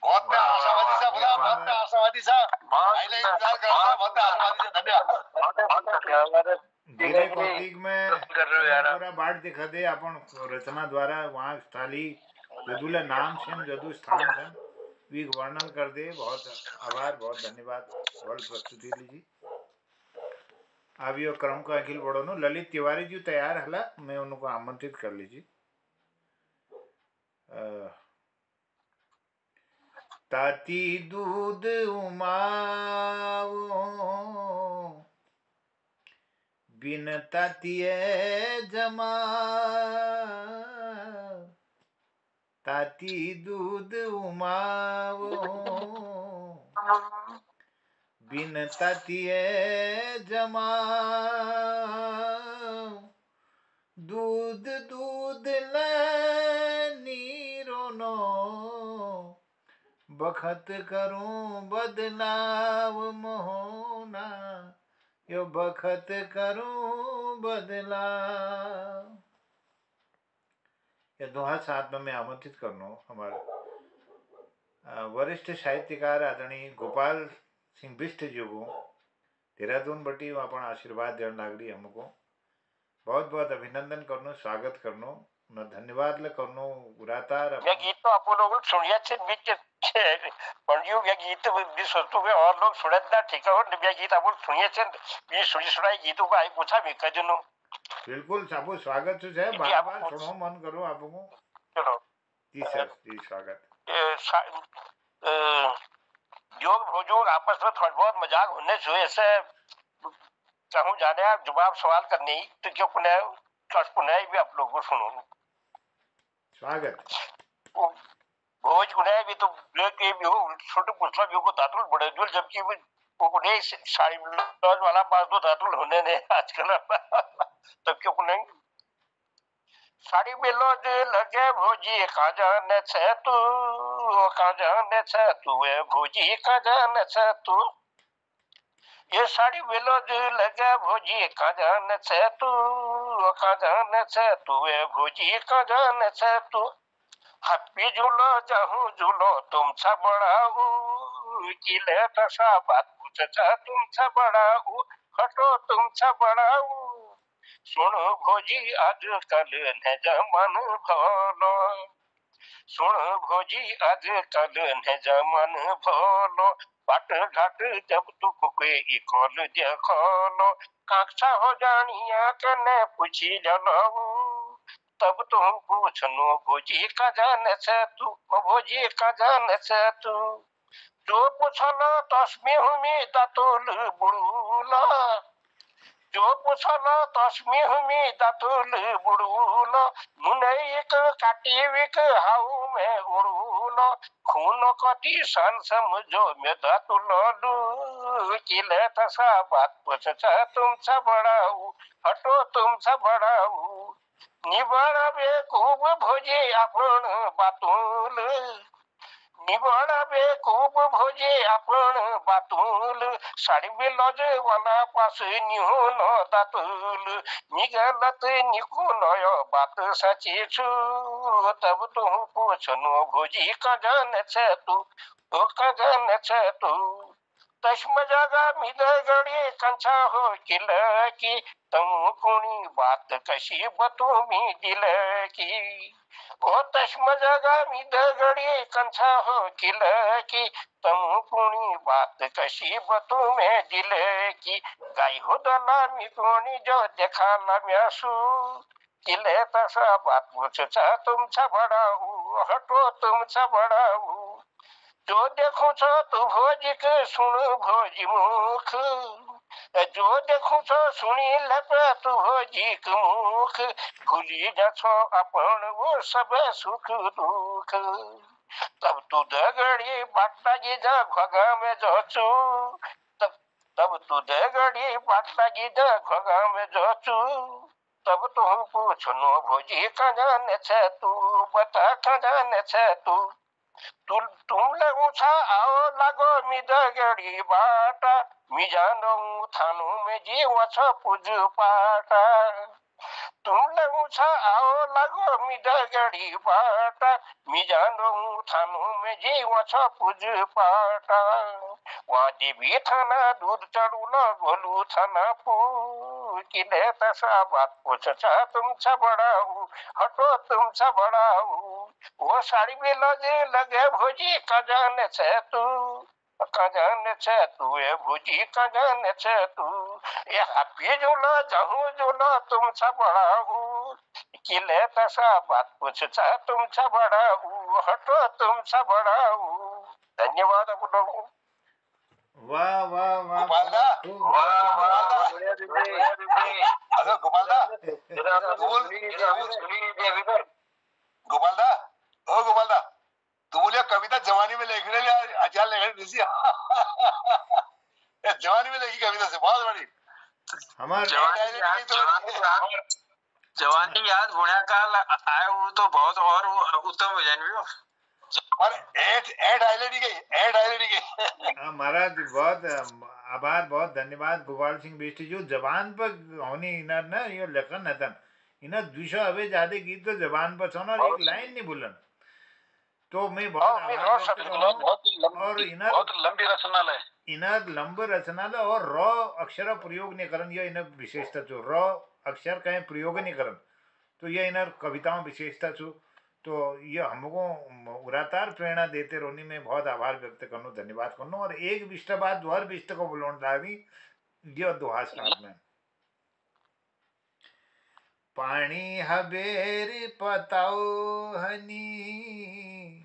बहुत में आशावादी सा बोला बहुत में आशावादी सा पहले इंतजार कर रहा था बहुत में आशावादी सा धन्यवाद गिरे कौतिक में कर रहे हो यार आप। पूरा बाट दिखा दे अपन रचना द्वारा वहाँ स्थाली जदुला नाम छन जदु स्थान छन वी वर्णन कर दे। बहुत आभार, बहुत धन्यवाद भल प्रस्तुति लीजिए। अब यो क्रम का अखिल बड़ो नो ललित तिवारी जी तैयार हला, मैं उनको आमंत्रित कर लीजिए। ताती दूध उमाओ बिन तातिए जमा, ताती दूध उमाओ बिन तातिए जमा, दूध दूध ले नीरो नो बखत करूं बदलाव मोहना, यो बखत करूं बदलाव। ये दोहा साथ में मैं आमंत्रित करनो हमारे वरिष्ठ साहित्यकार आदरणीय गोपाल सिंह बिष्ट जी को देहरादून बटी अपन आशीर्वाद देने लागरी। हमको बहुत बहुत अभिनंदन करनो, स्वागत करनो न धन्यवाद ले करनो गुरातार। ये गीत तो आप लोग सुनिए छे बीच पण यो ये गीत दिस वस्तु के और लोग सुनदा ठीक है। ये गीत आप सुनिए छे ये सुनी सुनाई गीतों का आई पूछा भी कजनो बिल्कुल सबको स्वागत है, बार बार सुनो मन करो आपको। चलो जी सर, जी स्वागत। योग भोजोग आपस में थोड़ा बहुत मजाक होने से ऐसे चाहूँ जाने आप जवाब सवाल करने तो क्यों पुनः भी आप लोगों को सुनो स्वागत। भोज कुने भी तो के भी हो छोटे पुछला भी को दातुल बड़े जो जबकि वो कुने साड़ी ब्लाउज वाला पास तो दातुल होने ने आजकल तब क्यों कुने साड़ी ब्लाउज लगे भोजी का जाने छे तू ए भोजी का जाने छे तू ये साड़ी ब्लाउज लगे भोजी का जाने छे तू ए भोजी का जाने छे तू हप्पी झूलो जाहू झूलो तुमचा बड़ाऊ किले तसा बात पूछचा तुमचा बड़ाऊ हटो तुमचा बड़ाऊ सुनो भोजी आजकल ने जमन भोलो सुनो भोजी आजकल ने जमन भोलो बाट घाट जब तू कोई इकोल देखोलो काक्षा हो जानिया कने पूछी जलो तब तुम पूछनो भोजी का जाने से तू भोजी का जाने से तू जो पूछलो तस्मी हुमी दातुल बुड़ूला जो पूछलो तस्मी हुमी दातुल बुड़ूला मुने एक काटी विक हाउ में उड़ूला खून कटी सन समझो में दातुल किले तसा बात पूछचा तुमचा बड़ाऊ हटो तुमचा बड़ाऊ निबळावे खूब भोजे आपण बातूल निबळावे खूब भोजे आपण बातूल साडी बिलज वाला पास निहुन दातूल निगलत निकुन बात सची छु तब तू पूछनो भोजी का जाने छे तू का जाने छे तू तस्म जगा मिदगडी कंछा हो किल की तम कोणी बात कशी बतूमी दिल की ओ तस्म जगा मिदगडी कंछा हो किल की तम कोणी बात कशी बतूमे दिल की गाई हो दला मी कोणी जो देखाला म्यासू किले तसा बात पूछचा तुमचा बड़ाऊ हटो तुमचा बड़ाऊ जो देखो छो तू भोजी के सुन भोजी मुख जो देखो छो सुनी लप तू भोजी के मुख भूली जा छो अपन वो सब सुख दुख तब तू दगड़ी बाट लगी जा घगा में जोचू तब तू दगड़ी बाट लगी जा घगा में जोचू तब तुम पूछनो भोजी का जाने छे तू बता का जाने छे तू तुमले उछा आओ लागो मिदगड़ी बाटा मिजानो थानु में जीव छ पूज पाटा तुमले उछा आओ लागो मिदगड़ी बाटा मिजानो थानु में जीव छ पूज पाटा वादी भी थाना दूध चढ़ू न गोलू थाना पू किले तसा बात पूछचा तुमचा बडाऊ हटो तुमचा बडाऊ वो साड़ी में लगे भोजी का जाने छे तू का जाने छे तू ए भोजी का जाने छे तू ए हापी झुला जाहू झुला तुमचा बडाऊ किले तसा बात पूछचा तुमचा बडाऊ हटो तुमचा बडाऊ धन्यवाद आप लोगों वाह वाह वाह गोपालदा, खूब हेलो गोपालदा, गोपालदा, ओ गोपालदा, तू बोलिए कविता जवानी में लिखने ले अचार लिखने दीजिए। जवानी में लिखी कविता से बहुत बड़ी हमारे जवानी याद गुण्या काल आए वो तो बहुत और उत्तम हो जाएंगे। और एड आईलेडी गई, एड आईलेडी गई। महाराज बहुत आभार, बहुत धन्यवाद गोपाल सिंह बिष्ट जी। जबान पर होनी इना ना यो लेखन हतन इना दुसो हवे जादे गीत तो जबान पर सोना एक लाइन नहीं भूलन तो मैं बहुत आभार व्यक्त करूं। और इना बहुत लंबी रचनालय इना लंब रचनालय और रॉ अक्षर प्रयोग नहीं करन ये इना विशेषता छो। रॉ अक्षर कहीं प्रयोग नहीं करन तो ये इना कविताओं विशेषता छो। तो ये हमको उरातार प्रेरणा देते रोनी में बहुत आभार व्यक्त करनो, धन्यवाद करनो। और एक विष्ट बाद द्वार विष्ट को बोलोन डाली ये दोहास काट में पानी हबेर पताओ हनी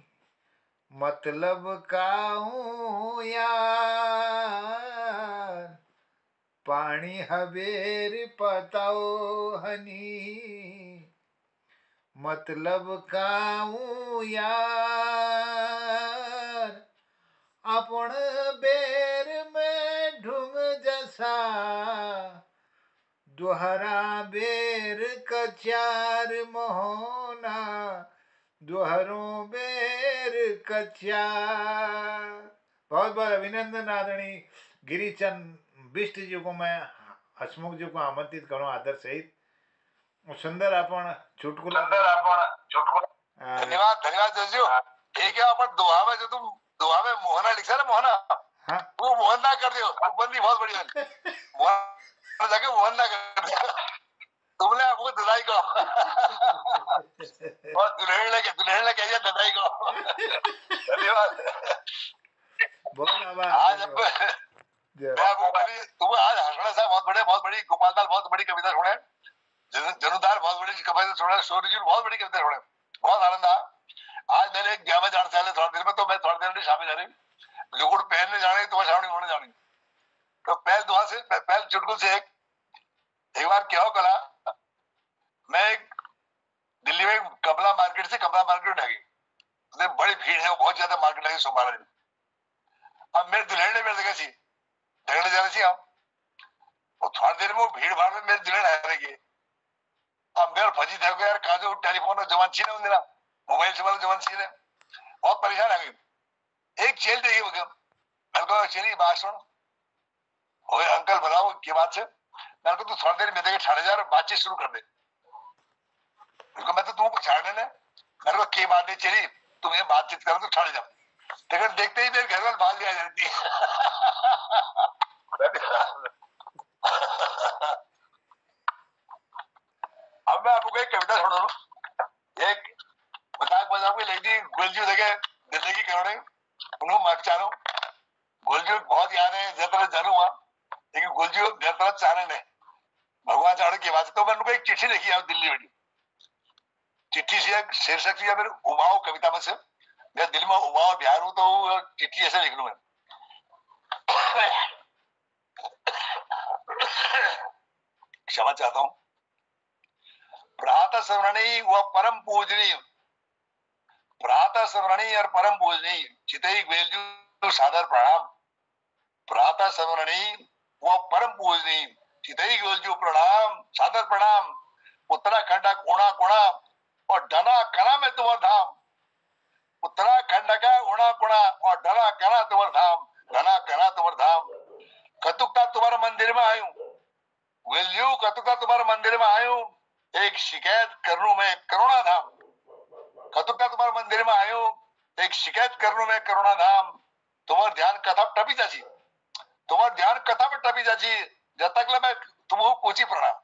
मतलब काऊ यार पानी हबेर पताओ हनी मतलब काऊ यार अपन बेर में ढूंग जैसा दोहरा बेर कचार मोहना दोहरों बेर कचार। बहुत बहुत अभिनंदन आदरणीय गिरिचंद बिष्ट जी को मैं हसमुख जी को आमंत्रित करूँ आदर सहित। सुंदर आपण चुटकुला धन्यवाद धन्यवाद जजू। एक है अपन दोहा में जो तुम दोहा में मोहना लिखा ना मोहना, हाँ वो मोहन ना कर दियो, वो बंदी बहुत बढ़िया मोहन जाके मोहन ना कर दियो तुमने आपको ददाई को और दुल्हन लेके आइए ददाई को। धन्यवाद बहुत आभार। आज मैं वो बड़ी तुम आज हसड़ा साहब बहुत बड़ी गोपाल दाल बहुत बड़ी कविता सुने, जनुदार बहुत बड़ी कविता सुने, सूर्यजुल बहुत बड़ी कविता सुने, बहुत आनंद आया। आज मैंने एक जामा जान से थोड़ी देर में तो मैं थोड़ी देर में शामिल जानी लुगुड़ पहनने जाने तो छावनी होने जानी तो पहल दुआ से पहल चुटकुल से एक बार क्या हो कला मैं दिल्ली में कमला मार्केट से कमला मार्केट ढगी तो बड़ी भीड़ है, बहुत ज्यादा मार्केट लगी सोमवार दिन। अब मेरे दुल्हन ने मेरे जगह सी झगड़े जाने सी हम और थोड़ी देर में वो भीड़ भाड़ में मेरे दुल्हन हारेगी। अब मेरे फजी थे यार कहा जो टेलीफोन जवान छी ने ना मोबाइल से वाला जवान छी ने बहुत परेशान आ गई। एक चेल देखी मेरे को चली बात सुन ओए अंकल बताओ क्या बात है। मेरे को तू थोड़ी देर में देखे ठाड़े जा बातचीत शुरू कर दे। मैं तो तुमको छाड़ने ने मेरे को क्या बात नहीं चली तुम्हें बातचीत करो तो ठाड़े जाओ लेकिन देखते ही मेरे घर वाले बात भी आ जाती है। अब मैं आपको एक कविता सुना एक मजाक में लिख दी गुलजू देखे जिंदगी करोड़े उन्होंने मचानो गुलजू बहुत याद है जरा जानू हुआ लेकिन गुलजू जरा चाहने ने भगवान चाहने की बात तो मैंने एक चिट्ठी लिखी है दिल्ली में। चिट्ठी से एक शीर्षक किया मेरे उमाओ कविता में से मैं दिल में उमाओ बिहार हूं तो चिट्ठी ऐसे लिख लू मैं। क्षमा चाहता हूं। प्रातः स्मरणी व परम पूजनीय प्रातः स्मरणी और परम पूजनीय चितई ग्वेलजू सादर प्रणाम। प्रातः स्मरणी व परम पूजनीय चितई ग्वेलजू प्रणाम सादर प्रणाम। उत्तराखंड का कोना कोना और डना कना में तुम्हार धाम। उत्तराखंड का कोना कोना और डना कना तुम्हार धाम डना कना तुम्हार धाम। कतुकता तुम्हारे मंदिर में आयू ग्वेलजू कतुकता तुम्हारे मंदिर में आयू एक शिकायत करूं मैं करुणा धाम। कतुकता तुम्हारे मंदिर में आयो एक शिकायत करूं मैं करुणा धाम। तुम्हार ध्यान कथा टपी जाची तुम्हार ध्यान कथा पे टपी जाची जब तक मैं तुम वो कुची प्रणाम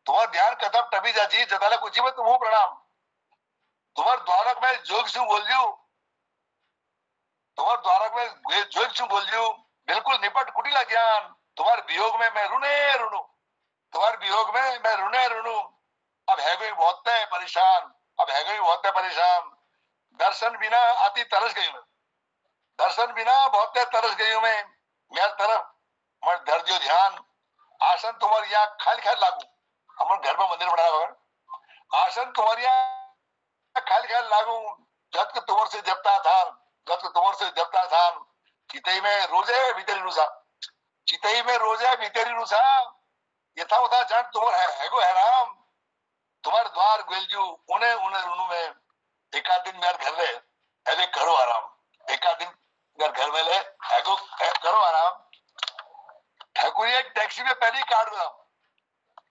तुम्हार ध्यान कदम टबी जाची जताला कुची में तुम वो प्रणाम तुम्हार द्वारक में जोग सिंह बोल जू तुम्हार द्वारक में जोग सिंह बोल जू बिल्कुल निपट कुटिला ज्ञान तुम्हारे वियोग में मैं रुने रुनू तुम्हारे वियोग में मैं रुने रुनू अब है कोई बहुत परेशान अब है कोई बहुत परेशान दर्शन बिना आती तरस गई मैं दर्शन बिना बहुत तरस गई हूं मैं मेरे तरफ मैं धैर्य ध्यान आसन तुम्हारे यहाँ खाली खाली लागू हमारे घर में मंदिर बनाया भगवान आसन तुम्हारे यहाँ खाली खाली लागू जब के तुमर से जपता था जब के तुमर से जपता था चितई में रोजे भीतरी रूसा चितई में रोजे भीतरी रूसा यथा उथा जान तुमर है गो है राम तुम्हारे द्वार गुलजू उन्हें उन्हें रुनू में एकाध दिन मेरे घर ले ऐसे करो आराम एकाध दिन मेरे घर में ले ऐगो करो आराम ठाकुरिया की टैक्सी में पहली काट गोदाम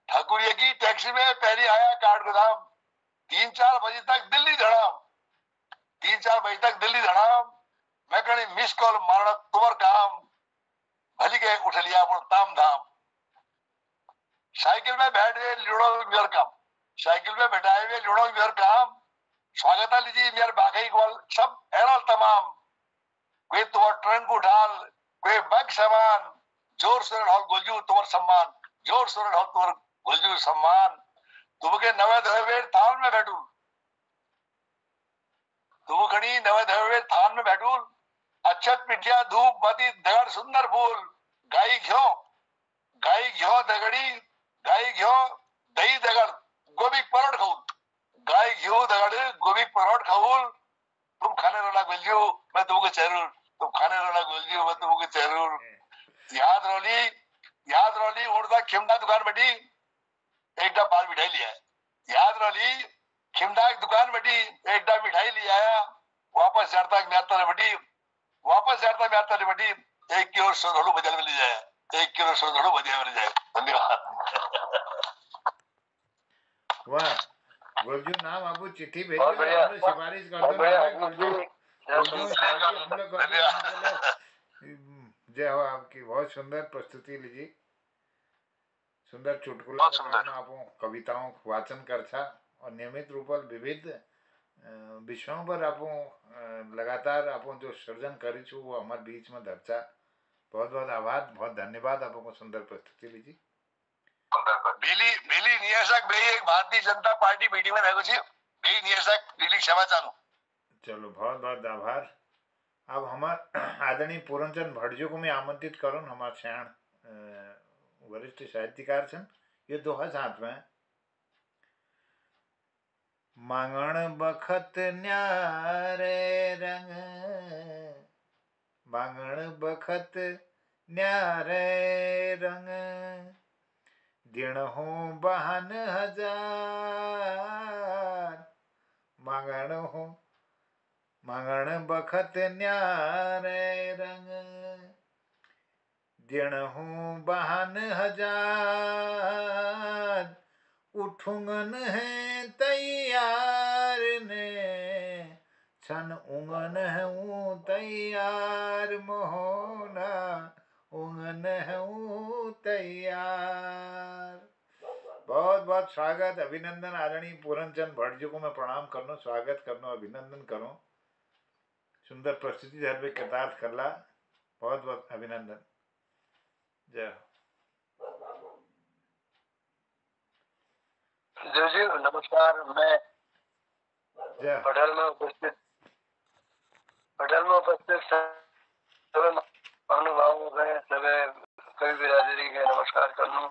ठाकुरिया की टैक्सी में पहली आया काट गोदाम 3-4 बजे तक दिल्ली धड़ाम 3-4 बजे तक दिल्ली धड़ाम मैं कहीं मिस कॉल मारना तुम्हार काम भली के उठ लिया पर ताम धाम साइकिल में बैठ गए लुड़ो मेरे काम साइकिल में बैठाए हुए लुड़ो मेरे काम स्वागत लीजिए मेरे बाकी कॉल सब एरल तमाम कोई तुम्हारा ट्रंक उठाल कोई बैग सामान जोर से ढोल गोलजू तुम्हार सम्मान जोर से ढोल तुम्हार गोलजू सम्मान तुमके नवे धवे थान में बैठू तुम खड़ी नवे धवे थान में बैठू अच्छत पिठिया धूप बती दगड़ सुंदर फूल गाई घ्यो दगड़ी गाई घ्यो दही दगड़ गोभी परोट खाऊल गाय घ्यो दगड़ गोभी परोट खाऊल तुम खाने रोला गोलजू मैं तुमको जरूर तुम खाने रोला गोलजू मैं तुमको जरूर याद रोली उड़दा खिमदा दुकान बैठी एक डब बाल मिठाई लिया याद रोली खिमदा की दुकान बैठी एक डब मिठाई लिया वापस जाता मेहतर बैठी वापस जाता मेहतर बैठी 1 किलो सोनू बजल में ले जाए 1 किलो सोनू बजल में ले जाए धन्यवाद वाह गोलजू नाम आपको चिट्ठी भेजी हमने सिफारिश कर दो जय हो आपकी बहुत सुंदर प्रस्तुति लीजिए सुंदर चुटकुला आप कविताओं वाचन करछा और नियमित रूप पर विविध विषयों पर आप लगातार आप जो सृजन करी छू वो हमारे बीच में धरचा बहुत बहुत आभार बहुत धन्यवाद आपको सुंदर प्रस्तुति लीजिए बेली नियशक बेई एक भारतीय जनता पार्टी मीटिंग में रहेगो छी बेई नियशक बेली क्षमा चाहूं चलो बहुत बहुत आभार अब हमार आदरणीय पूरनचंद भटजू को मैं आमंत्रित करूँ हमारे शहर वरिष्ठ साहित्यकार छन ये दोहा साथ में मांगण बखत न्यारे रंग मांगण बखत न्यारे रंग दिन हो बहन हजार मांगण बखत न्यारे रंग दिन हो बहन हजार उठुंगन है तैयार ने छन उंगन है तैयार मोहना उंगन है तैयार। बहुत बहुत स्वागत अभिनंदन आदरणीय पूरनचंद भटजी को मैं प्रणाम करनो स्वागत करनो अभिनंदन करो सुंदर प्रस्तुति धर्म कृतार्थ करला बहुत बहुत अभिनंदन जय जी नमस्कार। मैं जय पटेल में उपस्थित सभी महानुभावों के सभी कवि बिरादरी के नमस्कार करूं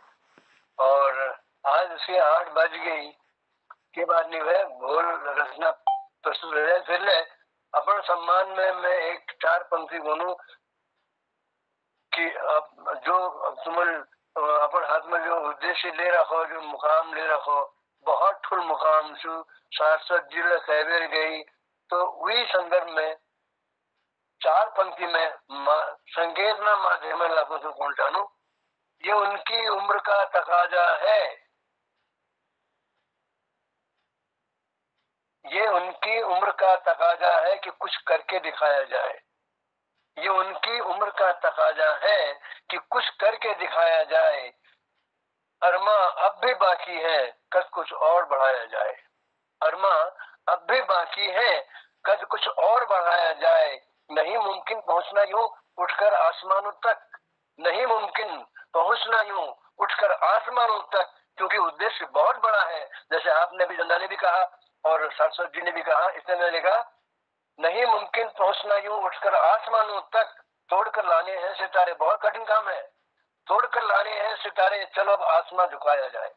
और आज उसकी 8 बज गई के बाद नहीं है भोल रचना प्रस्तुत है फिर ले अपन सम्मान में मैं एक 4 पंक्ति बोलूं कि अब जो तुम अपन हाथ में जो उद्देश्य ले रखो जो मुकाम ले रखो बहुत ठुल मुकाम छू सारस्वत जिले कहवेर गई तो वही संदर्भ में 4 पंक्ति में संकेतना माध्यम लाभों से पहुंचानू ये उनकी उम्र का तकाजा है ये उनकी उम्र का तकाजा है कि कुछ करके दिखाया जाए ये उनकी उम्र का तकाजा है कि कुछ करके दिखाया जाए अरमा अब भी बाकी है, कद कुछ और बढ़ाया जाए। अरमा अब भी बाकी है, कद कुछ और बढ़ाया जाए। नहीं मुमकिन पहुंचना यूं उठकर आसमानों तक, नहीं मुमकिन पहुंचना यूं उठकर आसमानों तक, क्योंकि उद्देश्य बहुत बड़ा है। जैसे आपने भी, चंदा ने भी कहा और सरस्वत जी ने भी कहा, इसने मैंने लिखा, नहीं मुमकिन पहुंचना यूं उठकर आसमानों तक, तोड़कर लाने हैं सितारे। बहुत कठिन काम है, तोड़कर लाने हैं सितारे, चलो अब आसमां झुकाया जाए।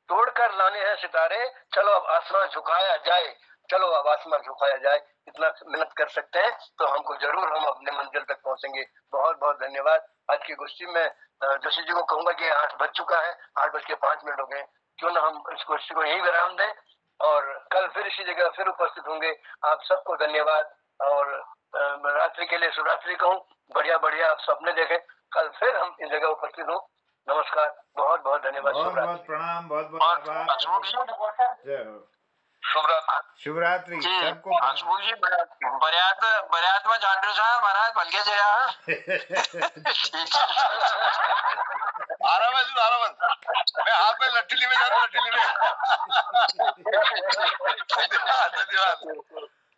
तोड़कर लाने हैं सितारे, चलो अब आसमां झुकाया जाए, चलो अब आसमां झुकाया जाए। इतना मेहनत कर सकते हैं तो हमको जरूर, हम अपने मंजिल तक पहुंचेंगे। बहुत बहुत धन्यवाद। आज की गोष्ठी में जोशी जी को कहूंगा कि 8 बज चुका है, 8:05 हो गए, क्यों ना हम इस गोष्ठी को यही विराम दें और कल फिर इसी जगह फिर उपस्थित होंगे। आप सबको धन्यवाद और रात्रि के लिए शुभरात्रि कहूँ। बढ़िया बढ़िया आप सपने देखें, कल फिर हम इस जगह उपस्थित हूँ। नमस्कार, बहुत बहुत धन्यवाद। बहुत शुभरात्रि। बहुत प्रणाम, बहुत बहुत आभार। जय हो। शिवरात्रि सबको बऱ्यात जान रहे महाराज बलके जया आराम है, आराम है। मैं हाथ में लट्ठी लिए जा रहा हूँ, लट्ठी लिए। धन्यवाद।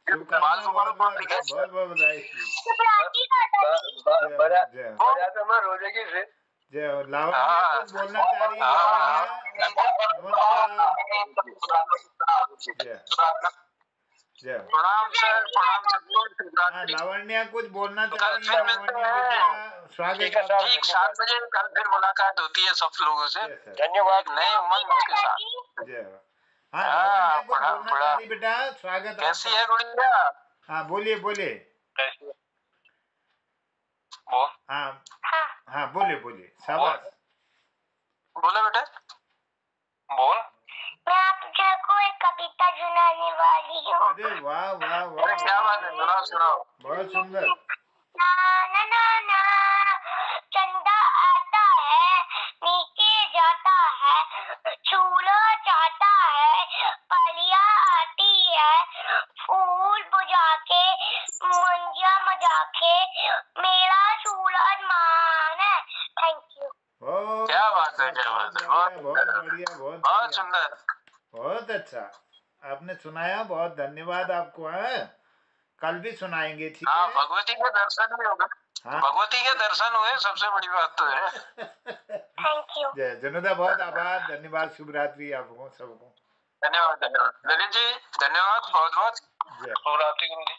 बहुत बहुत बधाई। रोजेगी से जय हो। लावण्या कुछ बोलना चाह रही है? लावण्या नमस्कार। जय हो। प्रणाम सर, प्रणाम सबको। लावण्या कुछ बोलना चाह रही है? लावण्या स्वागत है। ठीक 7 बजे कल फिर मुलाकात होती है सब लोगों से। धन्यवाद। नए उमंग के साथ। जय हो। हाँ लावण्या कुछ बोलना चाह रही बेटा, स्वागत। कैसी है गुड़िया? हाँ बोलिए बोलिए। कैसी हाँ हाँ बोलिए बोलिए, शाबाश। बोलो बेटा। बोल। मैं आपको एक कविता सुनाने वाली हूँ। अरे वाह वाह वाह, क्या बात है, सुनाओ सुनाओ। बहुत सुंदर। ना ना ना ना, चंदा आता है नीचे जाता है, चूल्हा जाता है, पलिया आती है, फूल बुझा के मंजिया मजा के, मेरा सूरज मान है। Thank you. क्या बात है, क्या बात है, बहुत बढ़िया, बहुत सुंदर, बहुत अच्छा आपने सुनाया। बहुत धन्यवाद आपको। है कल भी सुनाएंगे, ठीक है? भगवती के दर्शन भी होगा। हाँ भगवती के दर्शन हुए, सबसे बड़ी बात तो है। Thank you. जय जनुदा, बहुत आभार, धन्यवाद। शुभ रात्रि आपको सबको। धन्यवाद धन्यवाद ललित जी, धन्यवाद बहुत बहुत। जय। शुभ रात्रि गुरु जी।